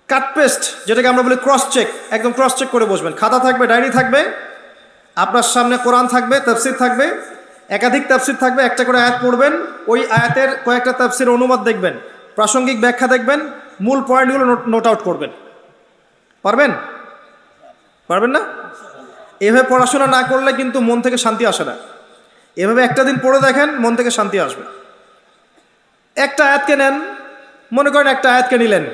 কাট পেস্ট, যেটাকে আমরা বলি ক্রস চেক, একদম ক্রস চেক করে বসবেন। খাতা থাকবে, ডায়েরি থাকবে, আপনার সামনে কোরআন থাকবে, তাফসীর থাকবে, একাধিক তাফসীর থাকবে, একটা করে আয়াত পড়বেন, ওই আয়াতের কয়েকটা তাফসীর অনুবাদ দেখবেন, প্রাসঙ্গিক ব্যাখ্যা দেখবেন, মূল পয়েন্টগুলো নোট আউট করবেন। পারবেন? পারবেন না? এভাবে পড়াশোনা না করলে কিন্তু মন থেকে শান্তি আসে না। এভাবে একটা দিন পড়ে দেখেন, মন থেকে শান্তি আসবে। একটা আয়াতকে নেন, মনে করেন একটা আয়াতকে নিলেন,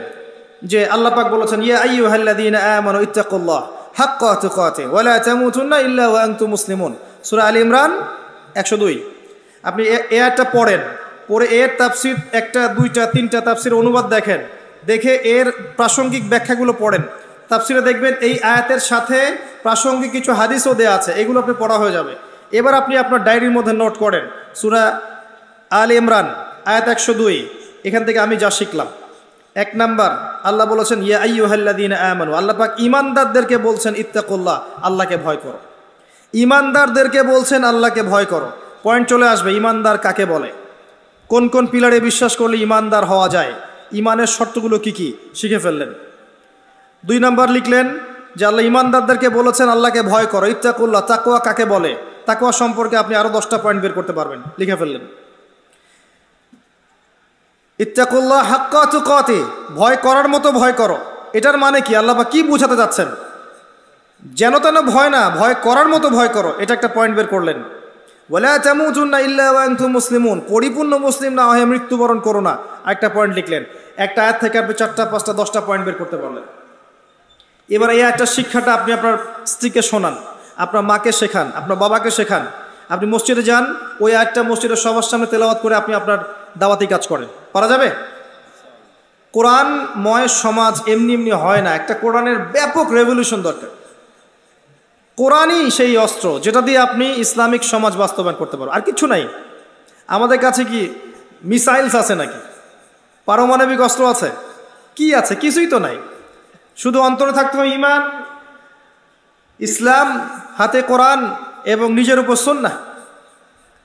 যে আল্লাহ পাক বলেছেন ইয়া আইয়ুহাল্লাযীনা আমানু ইত্তাকুল্লাহ হাক্কা তুকাতিহি ওয়া লা তামুতুন্না ইল্লা ওয়া আনতুম মুসলিমুন, সূরা আলী ইমরান 102। আপনি এই আয়াতটা পড়েন, পড়ে এর তাফসীর 1টা 2টা 3টা তাফসীর অনুবাদ দেখেন, দেখে এর প্রাসঙ্গিক ব্যাখ্যাগুলো পড়েন। তাফসীরে দেখবেন এই আয়াতের সাথে প্রাসঙ্গিক কিছু হাদিসও দেয়া আছে, এগুলো আপনি পড়া হয়ে যাবে। এবার আপনি আপনার ডায়েরির মধ্যে নোট করেন, সূরা আলী ইমরান আয়াত 102, এখান থেকে আমি যা শিখলাম। 1 নাম্বার, আল্লাহ বলেছেন ইয়া আইয়ুহাল্লাযীনা আমানু, আল্লাহ পাক ঈমানদারদেরকে বলছেন ইত্তাকুল্লাহ, আল্লাহকে ভয় করো। ঈমানদারদেরকে বলছেন আল্লাহকে ভয় করো। পয়েন্ট চলে আসবে, ঈমানদার কাকে বলে, কোন কোন পিলারে বিশ্বাস করলে ঈমানদার হওয়া যায়, ঈমানের শর্তগুলো কি কি শিখে ফেললেন। 2 নাম্বার লিখলেন যে আল্লাহ ঈমানদারদেরকে বলেছেন আল্লাহকে ভয় করো, ইত্তাকুল্লাহ, তাকওয়া কাকে বলে, তাকওয়া সম্পর্কে আপনি আরো 10টা পয়েন্ট বের করতে পারবেন, লিখে ফেললেন। ইত্তাকুল্লাহ হাক্কা তুকাতিহি, ভয় করার মতো ভয় করো, এটার মানে কি, আল্লাহ পাক কি বোঝাতে যাচ্ছেন। যেন তেন ভয় না, ভয় করার মতো ভয় করো, এটা একটা পয়েন্ট বের করলেন। ওয়া লা তামুতুন্না ইল্লা ওয়া আনতুম মুসলিমুন, পরিপূর্ণ মুসলিম না হয়ে মৃত্যুবরণ করো না, একটা পয়েন্ট লিখলেন। একটা আয়াত থেকে আপনি 4টা 5টা 10টা পয়েন্ট বের করতে পারলেন। এবার এই একটা শিক্ষাটা আপনি আপনার স্ত্রীকে শোনান, আপনার মাকে শেখান, আপনার বাবাকে শেখান। আপনি মসজিদে যান, ওই আয়াতটা মসজিদের সবার সামনে তেলাওয়াত করে আপনি আপনার দাওয়াতি কাজ করেন, পারা যাবে। কোরআনময় সমাজ এমনি এমনি হয় না, একটা কোরআনের ব্যাপক রেভলিউশন দরকার। কোরআনই সেই অস্ত্র যেটা দিয়ে আপনি ইসলামিক সমাজ বাস্তবায়ন করতে পারবেন, আর কিছু নাই। আমাদের কাছে কি মিসাইলস আছে নাকি, পারমাণবিক অস্ত্র আছে, কি আছে, কিছুই তো নাই। শুধু অন্তরে থাকতে হবে ঈমান, ইসলাম, হাতে কোরআন এবং নিজের উপর সুন্নাহ,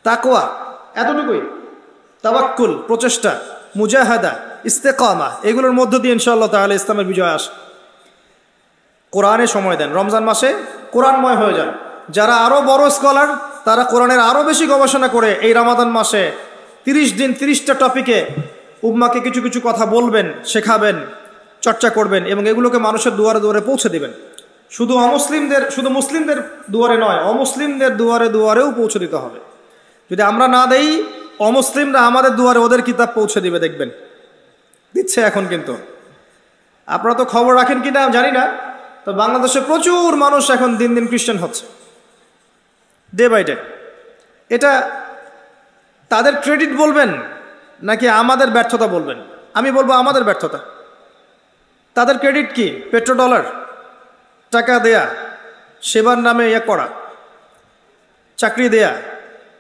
তাকওয়া, এতটুকুই। তাওয়াক্কুল, প্রচেষ্টা, মুজাহাদা, ইস্তেকামা, এগুলোর মধ্য দিয়ে ইনশাআল্লাহ তাআলা ইসলামের বিজয় আসে। কোরআনে সময় দেন, রমজান মাসে কোরআনময় হয়ে যান। যারা আরও বড় স্কলার তারা কোরআনের আরও বেশি গবেষণা করে এই রমাদান মাসে 30 দিন 30টা টপিকে উম্মাকে কিছু কিছু কথা বলবেন, শেখাবেন, চর্চা করবেন এবং এগুলোকে মানুষের দুয়ারে দুয়ারে পৌঁছে দিবেন। শুধু মুসলিমদের দুয়ারে নয়, অমুসলিমদের দুয়ারে দুয়ারেও পৌঁছে দিতে হবে। যদি আমরা না দেই, অমুসলিমরা আমাদের দুয়ারে ওদের কিতাব পৌঁছে দিবে, দেখবেন দিচ্ছে এখন। কিন্তু আপনারা তো খবর রাখেন কি না জানি না, তো বাংলাদেশে প্রচুর মানুষ এখন দিন দিন খ্রিস্টান হচ্ছে, ডে বাই ডে। এটা তাদের ক্রেডিট বলবেন নাকি আমাদের ব্যর্থতা বলবেন? আমি বলবো আমাদের ব্যর্থতা। তাদের ক্রেডিট কি? পেট্রো ডলার, টাকা দেয়া, সেবার নামে করা, চাকরি দেয়া,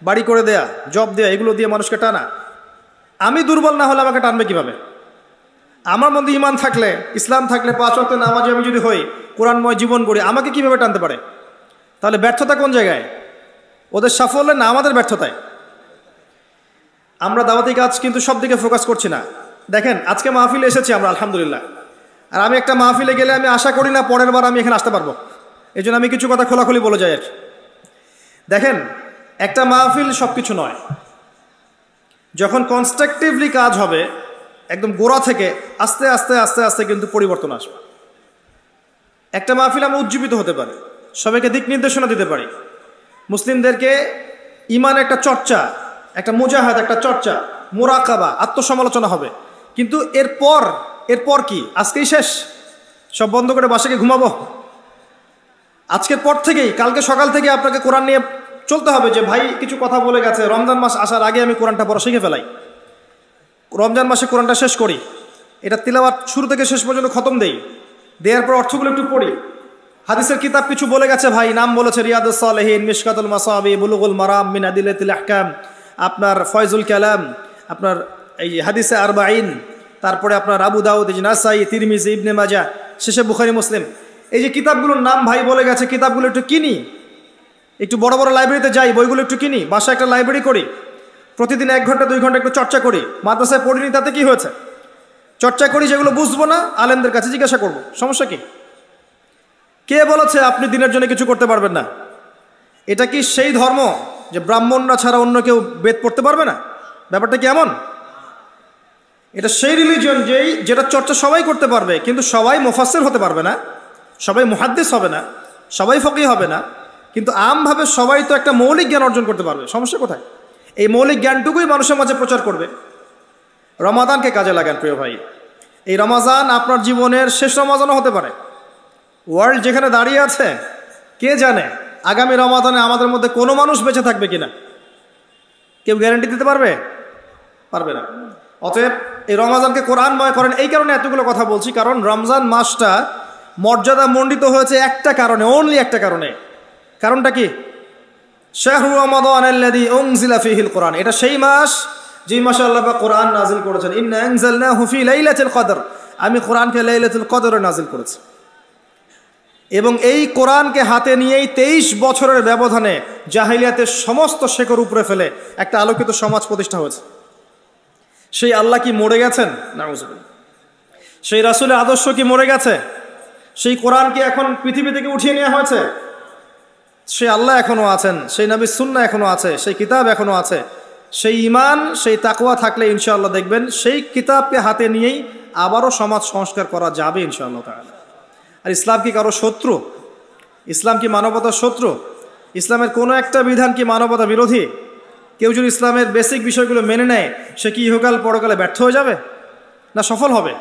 বাড়ি করে দেয়া, জব দেয়া, এগুলো দিয়ে মানুষকে টানা। আমি দুর্বল না হলে আমাকে টানবে কিভাবে? আমার মধ্যে ইমান থাকলে, ইসলাম থাকলে, 5 ওয়াক্ত নামাজি আমি যদি হই, কোরআনময় জীবন গড়ি, আমাকে কিভাবে টানতে পারে? তাহলে ব্যর্থতা কোন জায়গায়? ওদের সাফল্যে না আমাদের ব্যর্থতায়? আমরা দাওয়াতি কাজ কিন্তু সব দিকে ফোকাস করছি না। দেখেন, আজকে মাহফিলে এসেছি আমরা আলহামদুলিল্লাহ, আর আমি একটা মাহফিলে গেলে আমি আশা করি না পরের বার আমি এখানে আসতে পারবো, এই জন্য আমি কিছু কথা খোলাখুলি বলে যাই আর। দেখেন, একটা মাহফিল সব কিছু নয়। যখন কনস্ট্রাকটিভলি কাজ হবে, একদম গোড়া থেকে আস্তে আস্তে আস্তে আস্তে কিন্তু পরিবর্তন আসবে। একটা মাহফিল আমরা উজ্জীবিত হতে পারি, সবাইকে দিক নির্দেশনা দিতে পারি, মুসলিমদেরকে ইমান একটা চর্চা, একটা মুজাহাদ, একটা চর্চা, মুরাকাবা, আত্মসমালোচনা হবে। কিন্তু এরপর কি? আজকেই শেষ, সব বন্ধ করে বাসাকে ঘুমাবো? আজকের পর থেকেই, কালকে সকাল থেকে আপনাকে কোরআন নিয়ে চলতে হবে যে ভাই কিছু কথা বলে গেছে, রমজান মাস আসার আগে আমি কোরআনটা পড়া শিখে ফেলাই, রমজান মাসে কোরআনটা শেষ করি, এটা তিলাওয়াত শুরু থেকে শেষ পর্যন্ত খতম দেই, দেওয়ার পর অর্থগুলো একটু পড়ি। হাদিসের কিতাব কিছু বলে গেছে ভাই, নাম বলেছে রিয়াদুস সালেহিন, মিশকাতুল মাসাবি, বুলুগুল মারাম মিন আদিলাতিল আহকাম, আপনার ফয়জুল কালাম, আপনার এই হাদিসে আরবাইন, তারপরে আপনার আবু দাউদ, নাসাই, তিরমিজি, ইবনে মাজাহ, শেষে বুখারী মুসলিম। এই যে কিতাবগুলোর নাম ভাই বলে গেছে, কিতাবগুলো একটু কিনি, একটু বড় বড় লাইব্রেরিতে যাই, বইগুলো একটু কিনি, বাসায় একটা লাইব্রেরি করি, প্রতিদিন 1 ঘন্টা 2 ঘন্টা একটু চর্চা করি। মাদ্রাসায় পড়িনি, তাতে কি হয়েছে? চর্চা করি, যেগুলো বুঝবো না আলেমদের কাছে জিজ্ঞাসা করব, সমস্যা কি? কে বলেছে আপনি দিনের জন্য কিছু করতে পারবেন না? এটা কি সেই ধর্ম যে ব্রাহ্মণরা ছাড়া অন্য কেউ বেদ পড়তে পারবে না? ব্যাপারটা কি এমন? এটা সেই রিলিজিয়ন যেটা চর্চা সবাই করতে পারবে, কিন্তু সবাই মুফাসসির হতে পারবে না, সবাই মুহাদ্দিস হবে না, সবাই ফকিহ হবে না, কিন্তু আমভাবে সবাই তো একটা মৌলিক জ্ঞান অর্জন করতে পারবে। সমস্যা কোথায়? এই মৌলিক জ্ঞানটুকুই মানুষের মাঝে প্রচার করবে। রমাদানকে কাজে লাগান প্রিয় ভাই। এই রমাজান আপনার জীবনের শেষ রমাজানও হতে পারে। ওয়ার্ল্ড যেখানে দাঁড়িয়ে আছে, কে জানে আগামী রমাদানে আমাদের মধ্যে কোনো মানুষ বেঁচে থাকবে কিনা? কেউ গ্যারান্টি দিতে পারবে? পারবে না। অতএব এই রমাজানকে কোরআনময় করেন। এই কারণে এতগুলো কথা বলছি, কারণ রমজান মাসটা মর্যাদা মণ্ডিত হয়েছে একটা কারণে, অনলি একটা কারণে। কারণটা কি? শাহরু রমাদানাল্লাযী উনজিলা ফীহিল কোরআন। এটা সেই মাস যেই মাসে আল্লাহ পাক কোরআন নাজিল করেছেন। ইন্না আনজালনাহু ফী লাইলাতিল কদর। আমি কোরআনকে লাইলাতুল কদরে নাজিল করেছি। এবং এই কোরআনকে হাতে নিয়েই 23 বছরের ব্যবধানে জাহিলিয়াতের সমস্ত শেকড় উপরে ফেলে একটা আলোকিত সমাজ প্রতিষ্ঠা হয়েছে। সেই আল্লাহ কি মরে গেছেন? নাউযুবিল্লাহ। সেই রাসূলের আদর্শ কি মরে গেছে? সেই কোরআন কি এখন পৃথিবী থেকে উঠিয়ে নেওয়া হয়েছে? সেই আল্লাহ এখনো আছেন, সেই নবীর সুন্নাহ এখনো আছে, সেই কিতাব এখনো আছে। সেই ঈমান, সেই তাকওয়া থাকলে ইনশাআল্লাহ দেখবেন সেই কিতাবকে হাতে নিয়েই আবারও সমাজ সংস্কার করা যাবে ইনশাআল্লাহ তাআলা। আর ইসলাম কি কারো শত্রু? ইসলাম কি মানবতার শত্রু? ইসলামের কোনো একটা বিধান কি মানবতা বিরোধী? কেউ যদি ইসলামের বেসিক বিষয়গুলো মেনে নেয়, সে কি ইহকাল পরকালে ব্যর্থ হয়ে যাবে না সফল হবে?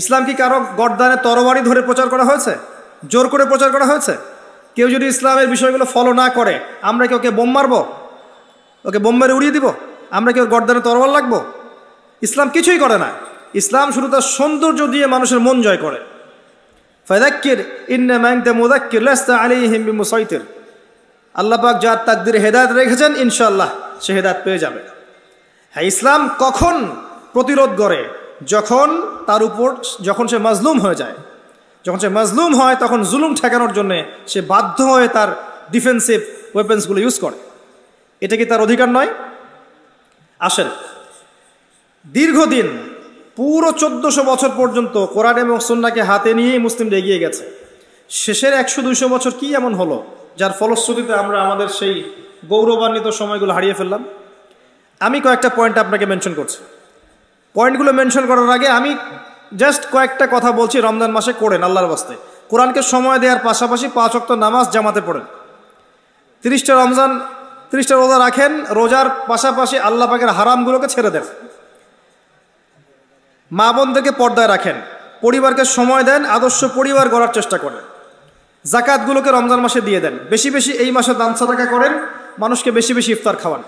ইসলাম কি কারো গর্দানে তরবারি ধরে প্রচার করা হয়েছে? জোর করে প্রচার করা হয়েছে? কেউ যদি ইসলামের বিষয়গুলো ফলো না করে, আমরা কি ওকে বোম মারবো? ওকে বোম মেরে উড়িয়ে দিব? আমরা কি ওর গর্দানে তরবারি লাগবো? ইসলাম কিছুই করে না। ইসলাম শুধু তার সৌন্দর্য দিয়ে মানুষের মন জয় করে। ফাযাক্কির ইন্নামা আনতা মুযাক্কির লাস্তা আলাইহিম বিমুসাইতির। আল্লাহ পাক যার তাকদীরে হেদায়েত রেখেছেন, ইনশাআল্লাহ সে হেদায়েত পেয়ে যাবে। হ্যাঁ, ইসলাম কখন প্রতিরোধ করে? যখন সে মাজলুম হয়ে যায়। যখন সে মাজলুম হয়, তখন জুলুম ঠেকানোর জন্য সে বাধ্য হয়ে তার ডিফেন্সিভ ওয়েপন্সগুলো ইউজ করে। এটা কি তার অধিকার নয়? আসেন, দীর্ঘদিন পুরো 1400 বছর পর্যন্ত কোরআন এবং সুন্নাহকে হাতে নিয়েই মুসলিমরা এগিয়ে গেছে। শেষের 100-200 বছর কি এমন হলো যার ফলশ্রুতিতে আমরা আমাদের সেই গৌরবান্বিত সময়গুলো হারিয়ে ফেললাম? আমি কয়েকটা পয়েন্ট আপনাকে মেনশন করছি। পয়েন্টগুলো মেনশন করার আগে আমি জাস্ট কয়েকটা কথা বলছি। রমজান মাসে করেন আল্লাহর বাস্তে, কোরআনকে সময় দেওয়ার পাশাপাশি 5 ওয়াক্ত নামাজ জামাতে পড়েন। 30টা রোজা রাখেন। রোজার পাশাপাশি আল্লাহ পাকের হারামগুলোকে ছেড়ে দেন। মা বোনদেরকে পর্দায় রাখেন। পরিবারকে সময় দেন, আদর্শ পরিবার গড়ার চেষ্টা করেন। জাকাতগুলোকে রমজান মাসে দিয়ে দেন, বেশি বেশি এই মাসে দান সাদাকা করেন, মানুষকে বেশি বেশি ইফতার খাওয়ান।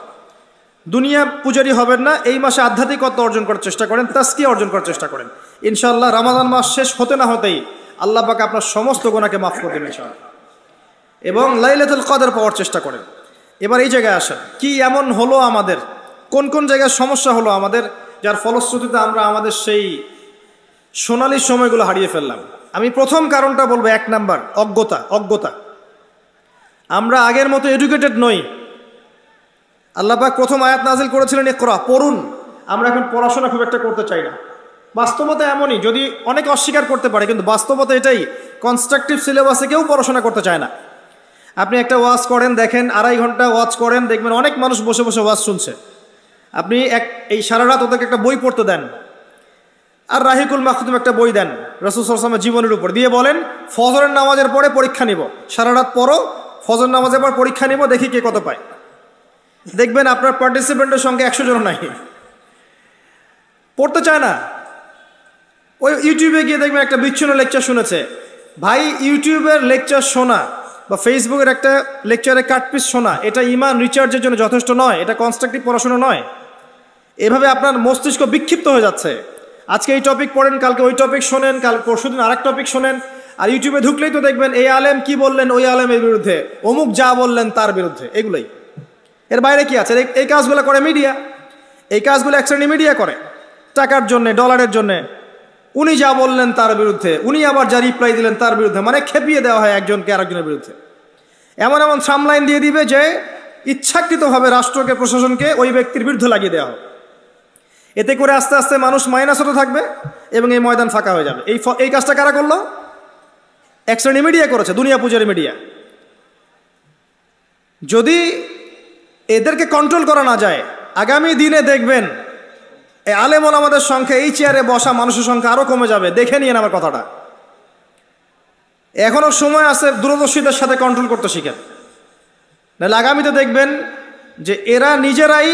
দুনিয়া পূজারি হবেন না, এই মাসে আধ্যাত্মিকতা অর্জন করার চেষ্টা করেন, তাসকিয়া অর্জন করার চেষ্টা করেন। ইনশাআল্লাহ রমাদান মাস শেষ হতে না হতেই আল্লাহ পাক আপনার সমস্ত গুনাহকে মাফ করে দেবেন ইনশাআল্লাহ। এবং লাইলাতুল কদর পাওয়ার চেষ্টা করেন। এবার এই জায়গায় আসেন, কি এমন হলো আমাদের, কোন কোন জায়গায় সমস্যা হলো আমাদের, যার ফলশ্রুতিতে আমরা আমাদের সেই সোনালী সময়গুলো হারিয়ে ফেললাম। আমি প্রথম কারণটা বলবো, 1 নাম্বার অজ্ঞতা। আমরা আগের মতো এডুকেটেড নই। আল্লাহ পাক প্রথম আয়াত নাজিল করেছিলেন ইকরা, পড়ুন। আমরা এখন পড়াশোনা খুব একটা করতে চাই না। বাস্তবতা এমনই, যদি অনেকে অস্বীকার করতে পারে, কিন্তু বাস্তবতা এটাই, কনস্ট্রাকটিভ সিলেবাসে কেউ পড়াশোনা করতে চায় না। আপনি একটা ওয়াজ করেন, দেখেন 2.5 ঘন্টা ওয়াজ করেন, দেখবেন অনেক মানুষ বসে বসে ওয়াজ শুনছে। আপনি এই সারা রাত ওদেরকে একটা বই পড়তে দেন, আর রাহিকুল মাখতুম একটা বই দেন রাসূল সাল্লাল্লাহু আলাইহি ওয়াসাল্লামের জীবনের উপর, দিয়ে বলেন ফজরের নামাজের পরে পরীক্ষা নিব, সারা রাত পড়ো, ফজর নামাজের পর পরীক্ষা নিব, দেখি কে কত পায়। দেখবেন আপনার পার্টিসিপেন্টের সঙ্গে 100 জন নাই, পড়তে চায় না। ওই ইউটিউবে গিয়ে দেখবেন একটা বিচ্ছিন্ন লেকচার শুনেছে। ভাই, ইউটিউবের লেকচার শোনা বা ফেসবুকের একটা লেকচারে কাটপিস শোনা, এটা ইমান রিচার্জের জন্য যথেষ্ট নয়, এটা কনস্ট্রাকটিভ পড়াশোনা নয়। এভাবে আপনার মস্তিষ্ক বিক্ষিপ্ত হয়ে যাচ্ছে। আজকে এই টপিক পড়েন, কালকে ওই টপিক শোনেন, কাল পরশুদিন আরেক টপিক শোনেন। আর ইউটিউবে ঢুকলেই তো দেখবেন এই আলেম কি বললেন ওই আলেমের বিরুদ্ধে, অমুক যা বললেন তার বিরুদ্ধে, এগুলোই। এর বাইরে কি আছে? এই কাজগুলো করে মিডিয়া, এই কাজগুলো এক শ্রেণী মিডিয়া করে টাকার জন্যে, ডলারের জন্যে। উনি যা বললেন তার বিরুদ্ধে, উনি আবার যা রিপ্লাই দিলেন তার বিরুদ্ধে, মানে খেপিয়ে দেওয়া হয় একজনকে আরেকজনের বিরুদ্ধে। এমন এমন সামলাইন দিয়ে দিবে যে ইচ্ছাকৃতভাবে রাষ্ট্রকে, প্রশাসনকে ওই ব্যক্তির বিরুদ্ধে লাগিয়ে দেওয়া হবে। এতে করে আস্তে আস্তে মানুষ মাইনাস হতে থাকবে এবং এই ময়দান ফাঁকা হয়ে যাবে। এই কাজটা কারা করলো? এক শ্রেণী মিডিয়া করেছে, দুনিয়া পূজারি মিডিয়া। যদি এদেরকে কন্ট্রোল করা না যায়, আগামী দিনে দেখবেন এই আলেম ওলামাদের সংখ্যা, এই চেয়ারে বসা মানুষের সংখ্যা আরো কমে যাবে। দেখে নিয়েন আমার কথাটা। এখনো সময় আছে, দূরদর্শীদের সাথে কন্ট্রোল করতে শিখেন, নাহলে আগামীতে দেখবেন যে এরা নিজেরাই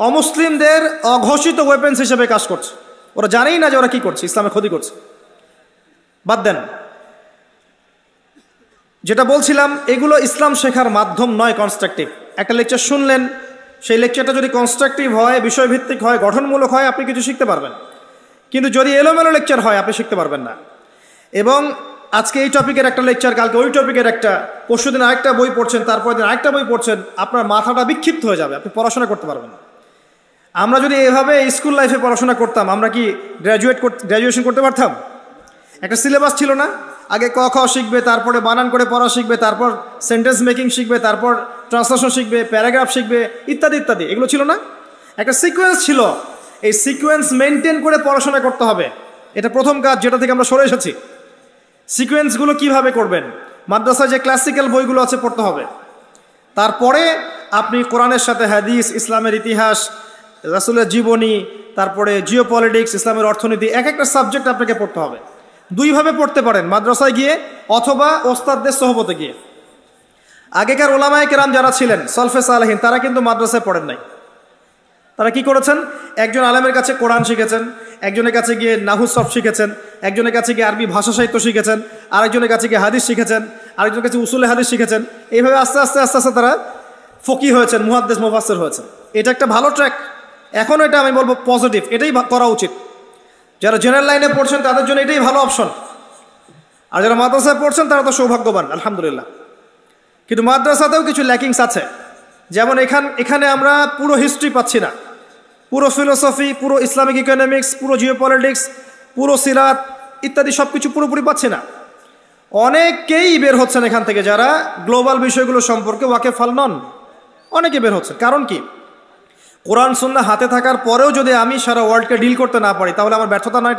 অমুসলিমদের অঘোষিত ওয়েপেন্স হিসেবে কাজ করছে। ওরা জানেই না যে ওরা কি করছে, ইসলামের ক্ষতি করছে। বাদ দেন, যেটা বলছিলাম, এগুলো ইসলাম শেখার মাধ্যম নয়, কনস্ট্রাকটিভ। একটা লেকচার শুনলেন, সেই লেকচারটা যদি কনস্ট্রাকটিভ হয়, বিষয়ভিত্তিক হয়, গঠনমূলক হয়, আপনি কিছু শিখতে পারবেন। কিন্তু যদি এলোমেলো লেকচার হয়, আপনি শিখতে পারবেন না। এবং আজকে এই টপিকের একটা লেকচার, কালকে ওই টপিকের একটা, পরশুদিন আরেকটা বই পড়ছেন, তারপরের দিন আরেকটা বই পড়ছেন, আপনার মাথাটা বিক্ষিপ্ত হয়ে যাবে, আপনি পড়াশোনা করতে পারবেন না। আমরা যদি এভাবে স্কুল লাইফে পড়াশোনা করতাম, আমরা কি গ্র্যাজুয়েশন করতে পারতাম? একটা সিলেবাস ছিল না? আগে ক খ শিখবে, তারপরে বানান করে পড়া শিখবে, তারপর সেন্টেন্স মেকিং শিখবে, তারপর ট্রান্সলেশন শিখবে, প্যারাগ্রাফ শিখবে, ইত্যাদি ইত্যাদি। এগুলো ছিল না? একটা সিকোয়েন্স ছিল। এই সিকোয়েন্স মেনটেন করে পড়াশোনা করতে হবে। এটা প্রথম কাজ, যেটা থেকে আমরা সরে এসেছি। সিকোয়েন্সগুলো কিভাবে করবেন? মাদ্রাসায় যে ক্লাসিক্যাল বইগুলো আছে পড়তে হবে। তারপরে আপনি কোরআনের সাথে হাদিস, ইসলামের ইতিহাস, রাসূলের জীবনী, তারপরে জিওপলিটিক্স, ইসলামের অর্থনীতি, এক একটা সাবজেক্ট আপনাকে পড়তে হবে। দুইভাবে পড়তে পারেন, মাদ্রাসায় গিয়ে অথবা ওস্তাদদের সোহবতে গিয়ে। আগেকার ওলামায়ে কেরাম যারা ছিলেন, সলফে সালেহিন, তারা কিন্তু মাদ্রাসায় পড়েন নাই। তারা কি করেছেন? একজন আলেমের কাছে কোরআন শিখেছেন, একজনের কাছে গিয়ে নাহু সরফ শিখেছেন, একজনের কাছে গিয়ে আরবি ভাষা সাহিত্য শিখেছেন, আরেকজনের কাছে গিয়ে হাদিস শিখেছেন, আরেকজনের কাছে উসুলে হাদিস শিখেছেন। এইভাবে আস্তে আস্তে আস্তে আস্তে তারা ফকি হয়েছেন, মুহাদ্দিস, মুফাসসির হয়েছেন। এটা একটা ভালো ট্র্যাক। এখনও এটা আমি বলবো পজিটিভ, এটাই করা উচিত। যারা জেনারেল লাইনে পড়ছেন তাদের জন্য এটাই ভালো অপশন। আর যারা মাদ্রাসায় পড়ছেন তারা তো সৌভাগ্যবান, আলহামদুলিল্লাহ। কিন্তু মাদ্রাসাতেও কিছু ল্যাকিংস আছে। যেমন এখানে আমরা পুরো হিস্ট্রি পাচ্ছি না, পুরো ফিলোসফি, পুরো ইসলামিক ইকোনমিক্স, পুরো জিওপলিটিক্স, পুরো সিরাত ইত্যাদি সব কিছু পুরোপুরি পাচ্ছি না। অনেকেই বের হচ্ছেন এখান থেকে যারা গ্লোবাল বিষয়গুলো সম্পর্কে ওয়াকিফাল নন, অনেকে বের হচ্ছেন। কারণ কি? কোরআন সুন্নাহ হাতে থাকার পরেও যদি আমি সারা ওয়ার্ল্ডকে ডিল করতে না পারি, তাহলে আমার ব্যর্থতা নয়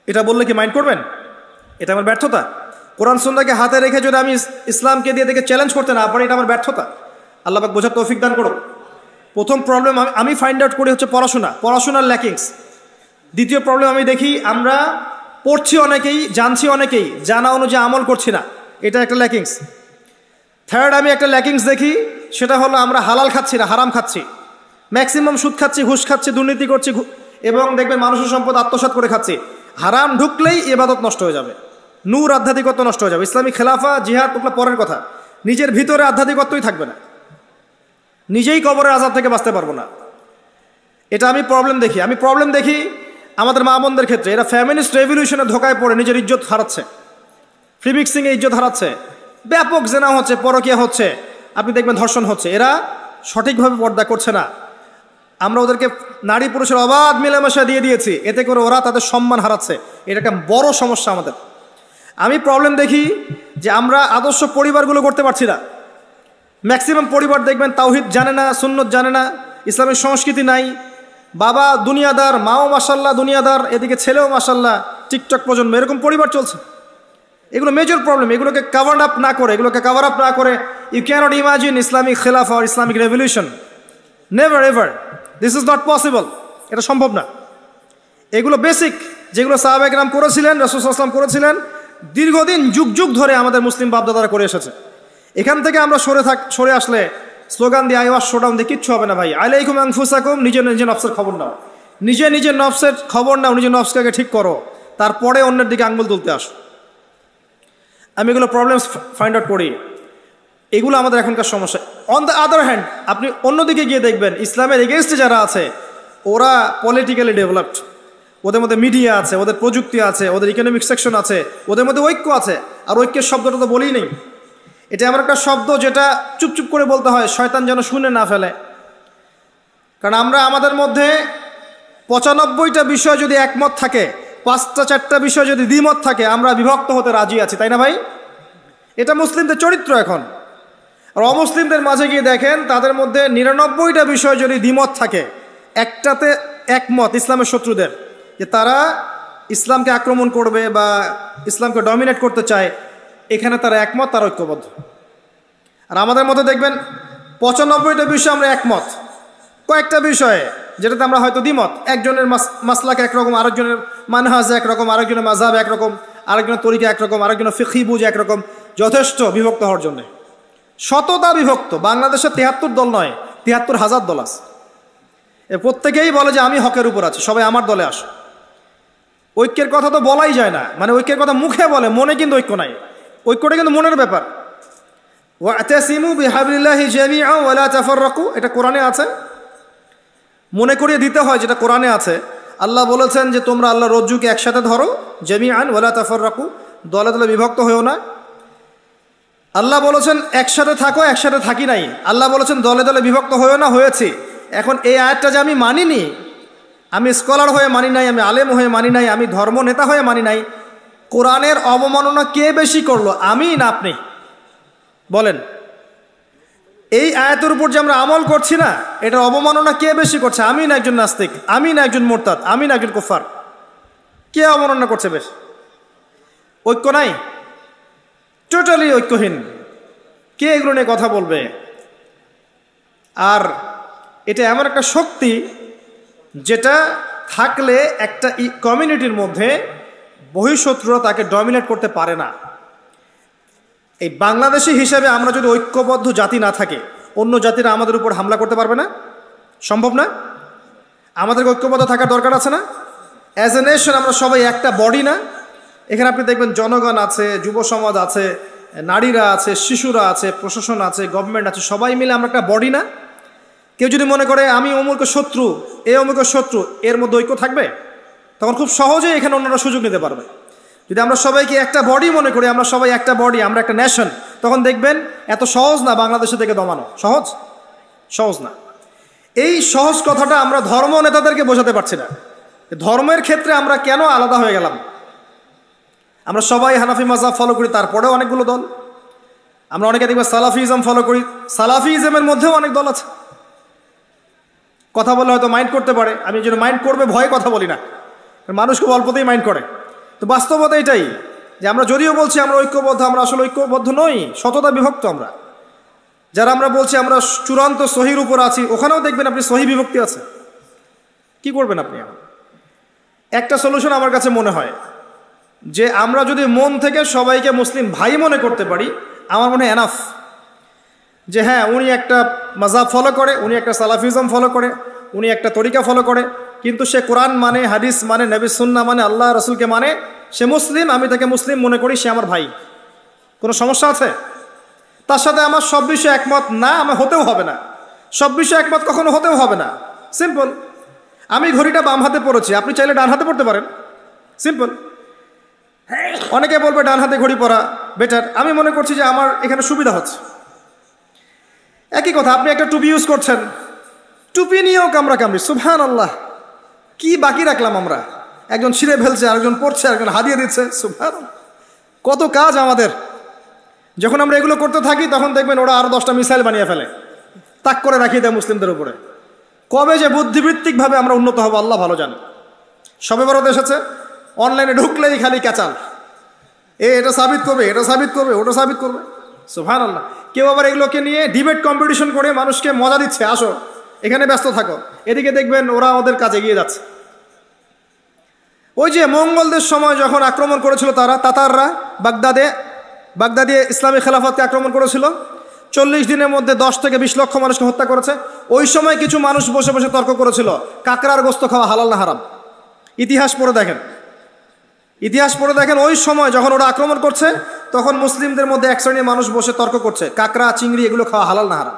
এটা বললে কি মাইন্ড করবেন? এটা আমার ব্যর্থতা। কোরআন সুন্নাহকে হাতে রেখে যদি আমি ইসলামকে দিয়ে দেখে চ্যালেঞ্জ করতে না পারি, এটা আমার ব্যর্থতা। আল্লাহ পাক বোঝার তৌফিক দান করুন। প্রথম প্রবলেম আমি ফাইন্ড আউট করি হচ্ছে পড়াশোনার ল্যাকিংস। দ্বিতীয় প্রবলেম আমি দেখি আমরা পড়ছি অনেকেই, জানছি অনেকেই, জানা অনুযায়ী আমল করছি না, এটা একটা ল্যাকিংস। থার্ড আমি একটা ল্যাকিংস দেখি, সেটা হলো আমরা হালাল খাচ্ছি না, হারাম খাচ্ছি। ম্যাক্সিমাম সুদ খাচ্ছি, ঘুষ খাচ্ছি, দুর্নীতি করছি, এবং দেখবেন মানুষের সম্পদ আত্মসাৎ করে খাচ্ছি। হারাম ঢুকলেই ইবাদত নষ্ট হয়ে যাবে, নূর আধ্যাত্মিকত্ব নষ্ট হয়ে যাবে। ইসলামী খেলাফা জিহাদ ওগুলো পরের কথা, নিজের ভিতরে আধ্যাত্মিকত্বই থাকবে না, নিজেই কবরের আযাব থেকে বাঁচতে পারবো না। এটা আমি প্রবলেম দেখি আমাদের মা বোনদের ক্ষেত্রে। এরা ফ্যামিলিস্ট রেভলিউশনে ধোকায় পড়ে নিজের ইজ্জত হারাচ্ছে, ফ্রি মিক্সিংয়ে ইজ্জত হারাচ্ছে, ব্যাপক জেনা হচ্ছে, পরকীয়া হচ্ছে, আপনি দেখবেন ধর্ষণ হচ্ছে। এরা সঠিকভাবে পর্দা করছে না। আমরা ওদেরকে নারী পুরুষের অবাধ মেলামেশা দিয়ে দিয়েছি, এতে করে ওরা তাদের সম্মান হারাচ্ছে। এটা একটা বড় সমস্যা আমাদের। আমি প্রবলেম দেখি যে আমরা আদর্শ পরিবারগুলো করতে পারছি না। ম্যাক্সিমাম পরিবার দেখবেন তাওহিদ জানে না, সুন্নত জানে না, ইসলামিক সংস্কৃতি নাই। বাবা দুনিয়াদার, মাও মাশাল্লাহ দুনিয়াদার, এদিকে ছেলেও মাশাল্লাহ টিকটক প্রজন্ম, এরকম পরিবার চলছে। এগুলো মেজর প্রবলেম। এগুলোকে কাভার আপ না করে ইউ ক্যানট ইমাজিন ইসলামিক খেলাফা আর Islamic revolution. Never ever, this is not possible. এটা সম্ভব না। এগুলো বেসিক, যেগুলো সাহাবা একরাম করেছিলেন, রাসূল সাল্লাল্লাহু আলাইহি ওয়াসাল্লাম করেছিলেন, দীর্ঘদিন যুগ যুগ ধরে আমাদের মুসলিম বাপদাদারা করে এসেছে। এখান থেকে আমরা সরে আসলে স্লোগান দিয়ে আইওয়াস শোডাউন দিয়ে কিচ্ছু হবে না ভাই। আলাইকুম আনফুসাকুম, নিজের নফসের খবর নাও, নিজের নফসের খবর নাও, নিজের নফসকে ঠিক করো, তারপরে অন্যের দিকে আঙ্গুল তুলতে আসো। আমি এগুলো প্রবলেমস ফাইন্ড আউট করি, এগুলো আমাদের এখনকার সমস্যা। অন দ্য আদার হ্যান্ড, আপনি অন্যদিকে গিয়ে দেখবেন ইসলামের এগেনস্টে যারা আছে ওরা পলিটিক্যালি ডেভেলপড, ওদের মধ্যে মিডিয়া আছে, ওদের প্রযুক্তি আছে, ওদের ইকোনমিক সেকশন আছে, ওদের মধ্যে ঐক্য আছে। আর ঐক্যের শব্দটা তো বলেই নেই। এটা এমন একটা শব্দ যেটা চুপচুপ করে বলতে হয়, শয়তান যেন শুনে না ফেলে। কারণ আমরা আমাদের মধ্যে 95টা বিষয় যদি একমত থাকে, 5টা-4টা বিষয় যদি দ্বিমত থাকে, আমরা বিভক্ত হতে রাজি আছি, তাই না ভাই? এটা মুসলিমদের চরিত্র। এখন আর অমুসলিমদের মাঝে গিয়ে দেখেন, তাদের মধ্যে 99টা বিষয় যদি দ্বিমত থাকে, একটাতে একমত ইসলামের শত্রুদের, যে তারা ইসলামকে আক্রমণ করবে বা ইসলামকে ডমিনেট করতে চায়, এখানে তারা একমত, তারা ঐক্যবদ্ধ। আর আমাদের মধ্যে দেখবেন 95টা বিষয় আমরা একমত, কয়েকটা বিষয়ে যেটাতে আমরা হয়তো দ্বিমত। একজনের মাসলাক একরকম, আরেকজনের মানহাজ একরকম, আরেকজনের মাযহাব একরকম, আরেকজনের তরিকা একরকম, আরেকজনের ফিকহি বুঝ একরকম, যথেষ্ট বিভক্ত হওয়ার জন্যে। শততা বিভক্ত। বাংলাদেশে 73 দল নয়, 73,000 দল আছে। প্রত্যেকেই বলে যে আমি হকের উপর আছি, সবাই আমার দলে আসো। ঐক্যের কথা তো বলাই যায় না, মানে ঐক্যের কথা মুখে বলে, মনে কিন্তু ঐক্য নাই। ঐক্যটা কিন্তু মনের ব্যাপার। ওয়াতাসিমু বিহাবলিল্লাহি জামিআ ওয়া লা তাফাররাকু, এটা কোরআনে আছে। মনে করিয়ে দিতে হয় যেটা কোরআনে আছে। আল্লাহ বলেছেন যে তোমরা আল্লাহর রজ্জুকে একসাথে ধরো, জামিআন ওয়া লা তাফাররাকু, দলে দলে বিভক্ত হয়েও না। আল্লাহ বলেছেন একসাথে থাকো, একসাথে থাকি নাই। আল্লাহ বলেছেন দলে দলে বিভক্ত হয়েও না, হয়েছি। এখন এই আয়াতটা যে আমি মানিনি, আমি স্কলার হয়ে মানি নাই, আমি আলেম হয়ে মানি নাই, আমি ধর্ম নেতা হয়ে মানি নাই, কোরআনের অবমাননা কে বেশি করলো, আমি না আপনি? বলেন। এই আয়াতের উপর যে আমরা আমল করছি না, এটার অবমাননা কে বেশি করছে? আমি না একজন নাস্তিক, আমি না একজন মোরতাদ, আমি না একজন কুফার? কে অবমাননা করছে বেশি? ঐক্য নাই, টোটালি ঐক্যহীন। কে এগুলো নিয়ে কথা বলবে? আর এটা এমন একটা শক্তি যেটা থাকলে একটা কমিউনিটির মধ্যে বহিঃশত্রুরা তাকে ডমিনেট করতে পারে না। এই বাংলাদেশি হিসেবে আমরা যদি ঐক্যবদ্ধ জাতি না থাকে, অন্য জাতিরা আমাদের উপর হামলা করতে পারবে না, সম্ভব না? আমাদেরকে ঐক্যবদ্ধ থাকার দরকার আছে না? অ্যাজ এ নেশন আমরা সবাই একটা বডি না? এখানে আপনি দেখবেন জনগণ আছে, যুব সমাজ আছে, নারীরা আছে, শিশুরা আছে, প্রশাসন আছে, গভর্নমেন্ট আছে, সবাই মিলে আমরা একটা বডি না? কেউ যদি মনে করে আমি অমুকের শত্রু, এ অমুকের শত্রু, এর মধ্যে ঐক্য থাকবে? তখন খুব সহজেই এখানে অন্যরা সুযোগ নিতে পারবে। যদি আমরা সবাইকে একটা বডি মনে করি, আমরা সবাই একটা বডি, আমরা একটা নেশন, তখন দেখবেন এত সহজ না বাংলাদেশে থেকে দমানো। সহজ না। এই সহজ কথাটা আমরা ধর্ম নেতাদেরকে বোঝাতে পারছি না। ধর্মের ক্ষেত্রে আমরা কেন আলাদা হয়ে গেলাম? আমরা সবাই হানাফি মাযহাব ফলো করি, তারপরেও অনেকগুলো দল। আমরা অনেকে দেখবেন সালাফিজম ফলো করি, সালাফিজমের মধ্যেও অনেক দল আছে। কথা বলে হয়তো মাইন্ড করতে পারে, আমি যেন মাইন্ড করবে ভয়ে কথা বলি না, মানুষ খুব অল্পতেই মাইন্ড করে। তো বাস্তবতা এটাই যে আমরা যদিও বলছি আমরা ঐক্যবদ্ধ, আমরা আসলে ঐক্যবদ্ধ নই, শততা বিভক্ত আমরা। যারা আমরা বলছি আমরা চূড়ান্ত সহির উপর আছি, ওখানেও দেখবেন আপনি সহি বিভক্তি আছে। কি করবেন আপনি? একটা সলিউশন আমার কাছে মনে হয় যে আমরা যদি মন থেকে সবাইকে মুসলিম ভাই মনে করতে পারি, আমার মনে হয় এনাফ। যে হ্যাঁ, উনি একটা মাযহাব ফলো করে, উনি একটা সালাফিজম ফলো করে, উনি একটা তরিকা ফলো করে, কিন্তু সে কোরআন মানে, হাদিস মানে, নবী সুন্নাহ মানে, আল্লাহ রাসূলকে মানে, সে মুসলিম, আমি তাকে মুসলিম মনে করি, সে আমার ভাই। কোনো সমস্যা আছে? তার সাথে আমার সব বিষয়ে একমত না, আমার হতেও হবে না। সব বিষয়ে একমত কখনো হতেও হবে না। সিম্পল। আমি ঘড়িটা বাম হাতে পড়েছি, আপনি চাইলে ডান হাতে পড়তে পারেন। সিম্পল। অনেকে বলবে ডান হাতে ঘড়ি পরা বেটার, আমি মনে করছি যে আমার এখানে সুবিধা হচ্ছে। একই কথা, আপনি একটা টুপি ইউজ করছেন, টুপি নিয়েও কামড়াকামড়ি, সুবহানাল্লাহ। কি বাকি রাখলাম আমরা? একজন ছিঁড়ে ফেলছে, আরেকজন পড়ছে, আরেকজন হাদিয়ে দিচ্ছে, সুবহানাল্লাহ। কত কাজ আমাদের। যখন আমরা এগুলো করতে থাকি তখন দেখবেন ওরা আরো 10টা মিসাইল বানিয়ে ফেলে, তাক করে রাখিয়ে দেয় মুসলিমদের উপরে। কবে যে বুদ্ধিবৃত্তিকভাবে আমরা উন্নত হব আল্লাহ ভালো জানে। সবে বরাত এসেছে, অনলাইনে ঢুকলেই খালি ক্যাচাল, এটা সাবিত করবে, এটা সাবিত করবে, ওটা সাবিত করবে, সুবহানাল্লাহ। কেউ আবার এগুলোকে নিয়ে ডিবেট কম্পিটিশন করে মানুষকে মজা দিচ্ছে, আসো এখানে ব্যস্ত থাকো। এদিকে দেখবেন ওরা ওদের কাজে এগিয়ে যাচ্ছে। ওই যে মঙ্গলদের সময় যখন আক্রমণ করেছিল তাতাররা বাগদাদে ইসলামী খেলাফতকে আক্রমণ করেছিল, 40 দিনের মধ্যে 10 থেকে 20 লক্ষ মানুষকে হত্যা করেছে। ওই সময় কিছু মানুষ বসে বসে তর্ক করেছিল কাকড়ার গোস্ত খাওয়া হালাল না হারাম। ইতিহাস পড়ে দেখেন, ওই সময় যখন ওরা আক্রমণ করছে তখন মুসলিমদের মধ্যে এক শ্রেণীর মানুষ বসে তর্ক করছে কাকড়া, চিংড়ি এগুলো খাওয়া হালাল না হারাম।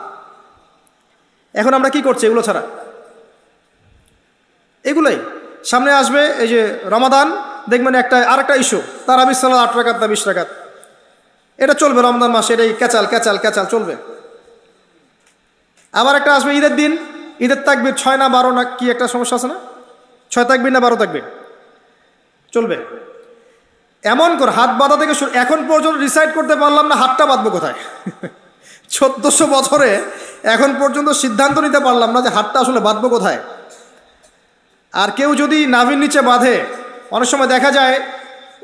এখন আমরা কি করছি এগুলো ছাড়া? এগুলোই সামনে আসবে। এই যে রমাদান, দেখবেন আরেকটা ইস্যু, তারাবির সালাত 8 রাকাত না 20 রাকাত, এটা চলবে রমজান মাসে, এটাই ক্যাচাল ক্যাচাল ক্যাচাল চলবে। আবার একটা আসবে ঈদের দিন, ঈদের তাকবীর 6 না 12 না কি একটা সমস্যা আছে না, 6 তাকবীর না 12 তাকবীর চলবে। এমন করে হাত বাঁধা থেকে এখন পর্যন্ত ডিসাইড করতে পারলাম না হাতটা বাঁধবো কোথায়। 1400 বছরে এখন পর্যন্ত সিদ্ধান্ত নিতে পারলাম না যে হাতটা আসলে বাঁধবো কোথায়। আর কেউ যদি নাভির নিচে বাঁধে, অনেক সময় দেখা যায়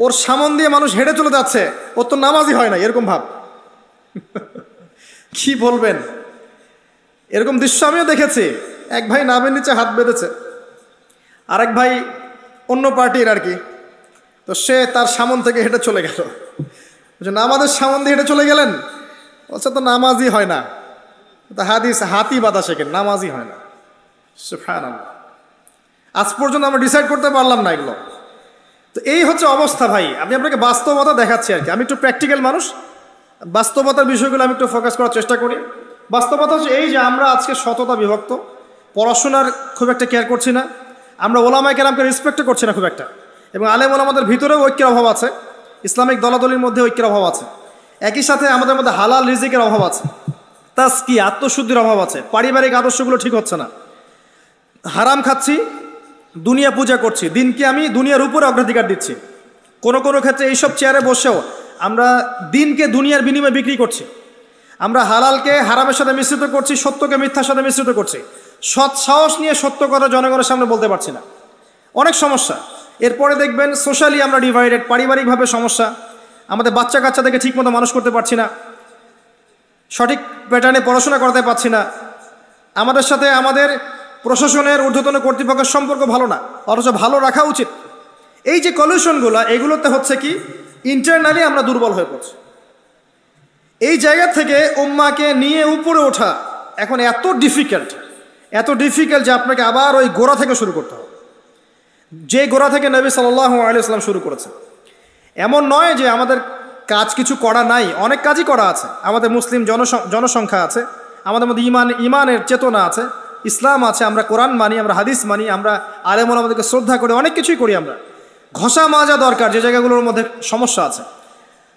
ওর সামন দিয়ে মানুষ হেঁটে চলে যাচ্ছে, ওর তো নামাজই হয় না, এরকম ভাব। কি বলবেন, এরকম দৃশ্য আমিও দেখেছি। এক ভাই নাভির নিচে হাত বেঁধেছে, আরেক ভাই অন্য পার্টির আর কি, তো সে তার সামন থেকে হেঁটে চলে গেল। নামাজের সামন দিয়ে হেঁটে চলে গেলেন, বলছে তো নামাজই হয় না, তো হাতি বাঁধা শেখেন, নামাজই হয় না। সুবহানাল্লাহ। আজ পর্যন্ত আমরা ডিসাইড করতে পারলাম না এগুলো। তো এই হচ্ছে অবস্থা ভাই। আমি আপনাকে বাস্তবতা দেখাচ্ছি আর কি। আমি একটু প্র্যাকটিক্যাল মানুষ, বাস্তবতার বিষয়গুলো আমি একটু ফোকাস করার চেষ্টা করি। বাস্তবতা হচ্ছে এই যে আমরা আজকে শততা বিভক্ত, পড়াশোনার খুব একটা কেয়ার করছি না, আমরা ওলামায়ে কেরামকে রেসপেক্ট করছি না খুব একটা, এবং আলেম ওলামাদের ভিতরেও ঐক্যের অভাব আছে, ইসলামিক দলাদলির মধ্যে ঐক্যের অভাব আছে, একই সাথে আমাদের মধ্যে হালাল রিজিকের অভাব আছে, তাজকিয়া আত্মশুদ্ধির অভাব আছে, পারিবারিক আদর্শগুলো ঠিক হচ্ছে না, হারাম খাচ্ছি, দুনিয়া পূজা করছি, দিনকে আমি দুনিয়ার উপরে অগ্রাধিকার দিচ্ছি। কোনো কোনো ক্ষেত্রে এইসব চেয়ারে বসেও আমরা দিনকে দুনিয়ার বিনিময়ে বিক্রি করছি, আমরা হালালকে হারামের সাথে মিশ্রিত করছি, সত্যকে মিথ্যার সাথে মিশ্রিত করছি, সৎ সাহস নিয়ে সত্য কথা জনগণের সামনে বলতে পারছি না, অনেক সমস্যা। এরপরে দেখবেন সোশ্যালি আমরা ডিভাইডেড, পারিবারিকভাবে সমস্যা, আমাদের বাচ্চা কাচ্চাদেরকে ঠিকমতো মানুষ করতে পারছি না, সঠিক প্যাটার্নে পড়াশোনা করাতে পারছি না, আমাদের সাথে আমাদের প্রশাসনের ঊর্ধ্বতন কর্তৃপক্ষের সম্পর্ক ভালো না, অথচ ভালো রাখা উচিত। এই যে কলিউশনগুলো, এগুলোতে হচ্ছে কি ইন্টারনালি আমরা দুর্বল হয়ে পড়ছি। এই জায়গা থেকে উম্মাকে নিয়ে উপরে ওঠা এখন এত ডিফিকাল্ট যে আপনাকে আবার ওই গোড়া থেকে শুরু করতে হবে, যে গোড়া থেকে নবী সাল্লাল্লাহু আলাইহি ওয়াসাল্লাম শুরু করেছে। এমন নয় যে আমাদের কাজ কিছু করা নাই, অনেক কাজই করা আছে। আমাদের মুসলিম জনসংখ্যা আছে, আমাদের মধ্যে ইমানের চেতনা আছে, ইসলাম আছে, আমরা কোরআন মানি, আমরা হাদিস মানি, আমরা আলেম ওলামাদেরকে শ্রদ্ধা করি, অনেক কিছুই করি। আমরা ঘষা মাজা দরকার যে জায়গাগুলোর মধ্যে সমস্যা আছে।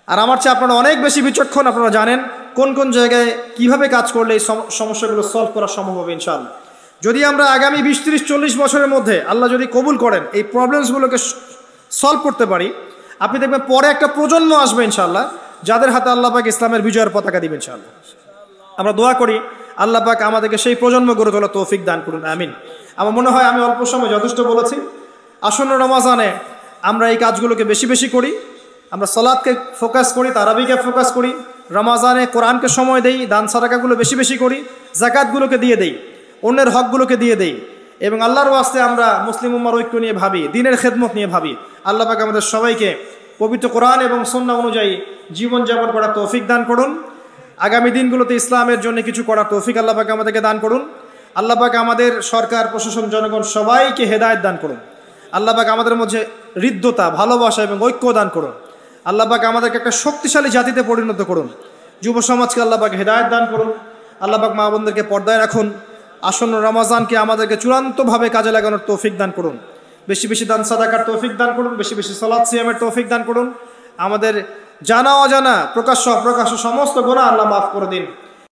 আর আমার চেয়ে আপনারা অনেক বেশি বিচক্ষণ, আপনারা জানেন কোন কোন জায়গায় কিভাবে কাজ করলে এই সমস্যাগুলো সলভ করা সম্ভব হবে ইনশাআল্লাহ। যদি আমরা আগামী 20, 30, 40 বছরের মধ্যে আল্লাহ যদি কবুল করেন এই প্রবলেমসগুলোকে সলভ করতে পারি, আপনি দেখবেন পরে একটা প্রজন্ম আসবে ইনশাআল্লাহ যাদের হাতে আল্লাহ পাক ইসলামের বিজয়ের পতাকা দিবেন ইনশাআল্লাহ। আমরা দোয়া করি আল্লাহ পাক আমাদেরকে সেই প্রজন্ম গড়ে তোলার তৌফিক দান করুন, আমিন। আমার মনে হয় আমি অল্প সময় যথেষ্ট বলেছি। আসন্ন রমাজানে আমরা এই কাজগুলোকে বেশি বেশি করি, আমরা সালাতকে ফোকাস করি, তারাবিকে ফোকাস করি, রমাজানে কোরআনকে সময় দেই, দান সাদাকাগুলো বেশি বেশি করি, যাকাতগুলোকে দিয়ে দেই, অন্যের হকগুলোকে দিয়ে দেই, এবং আল্লাহর ওয়াস্তে আমরা মুসলিম উম্মার ঐক্য নিয়ে ভাবি, দিনের খেদমত নিয়ে ভাবি। আল্লাহ পাক আমাদের সবাইকে পবিত্র কোরআন এবং সুন্নাহ অনুযায়ী জীবনযাপন করার তৌফিক দান করুন। আগামী দিনগুলোতে ইসলামের জন্য কিছু করার তৌফিক আল্লাহ পাক আমাদেরকে দান করুন। আল্লাহ পাক আমাদের সরকার প্রশাসন জনগণ সবাইকে হেদায়েত দান করুন। আল্লাহ পাক আমাদের মধ্যে হৃদ্যতা, ভালোবাসা এবং ঐক্য দান করুন। আল্লাহ পাক আমাদেরকে একটা শক্তিশালী জাতিতে পরিণত করুন। যুব সমাজকে আল্লাহ পাক হেদায়েত দান করুন। আল্লাহ পাক মা বোনদেরকে পর্দায় রাখুন। আসন্ন রমাজানকে আমাদেরকে চূড়ান্তভাবে কাজে লাগানোর তৌফিক দান করুন। বেশি বেশি দান সাদাকার তৌফিক দান করুন। বেশি বেশি সালাত সিয়ামের তৌফিক দান করুন। আমাদের জানা অজানা প্রকাশ্য অপ্রকাশ্য সমস্ত গুনাহ আল্লাহ মাফ করে দিন।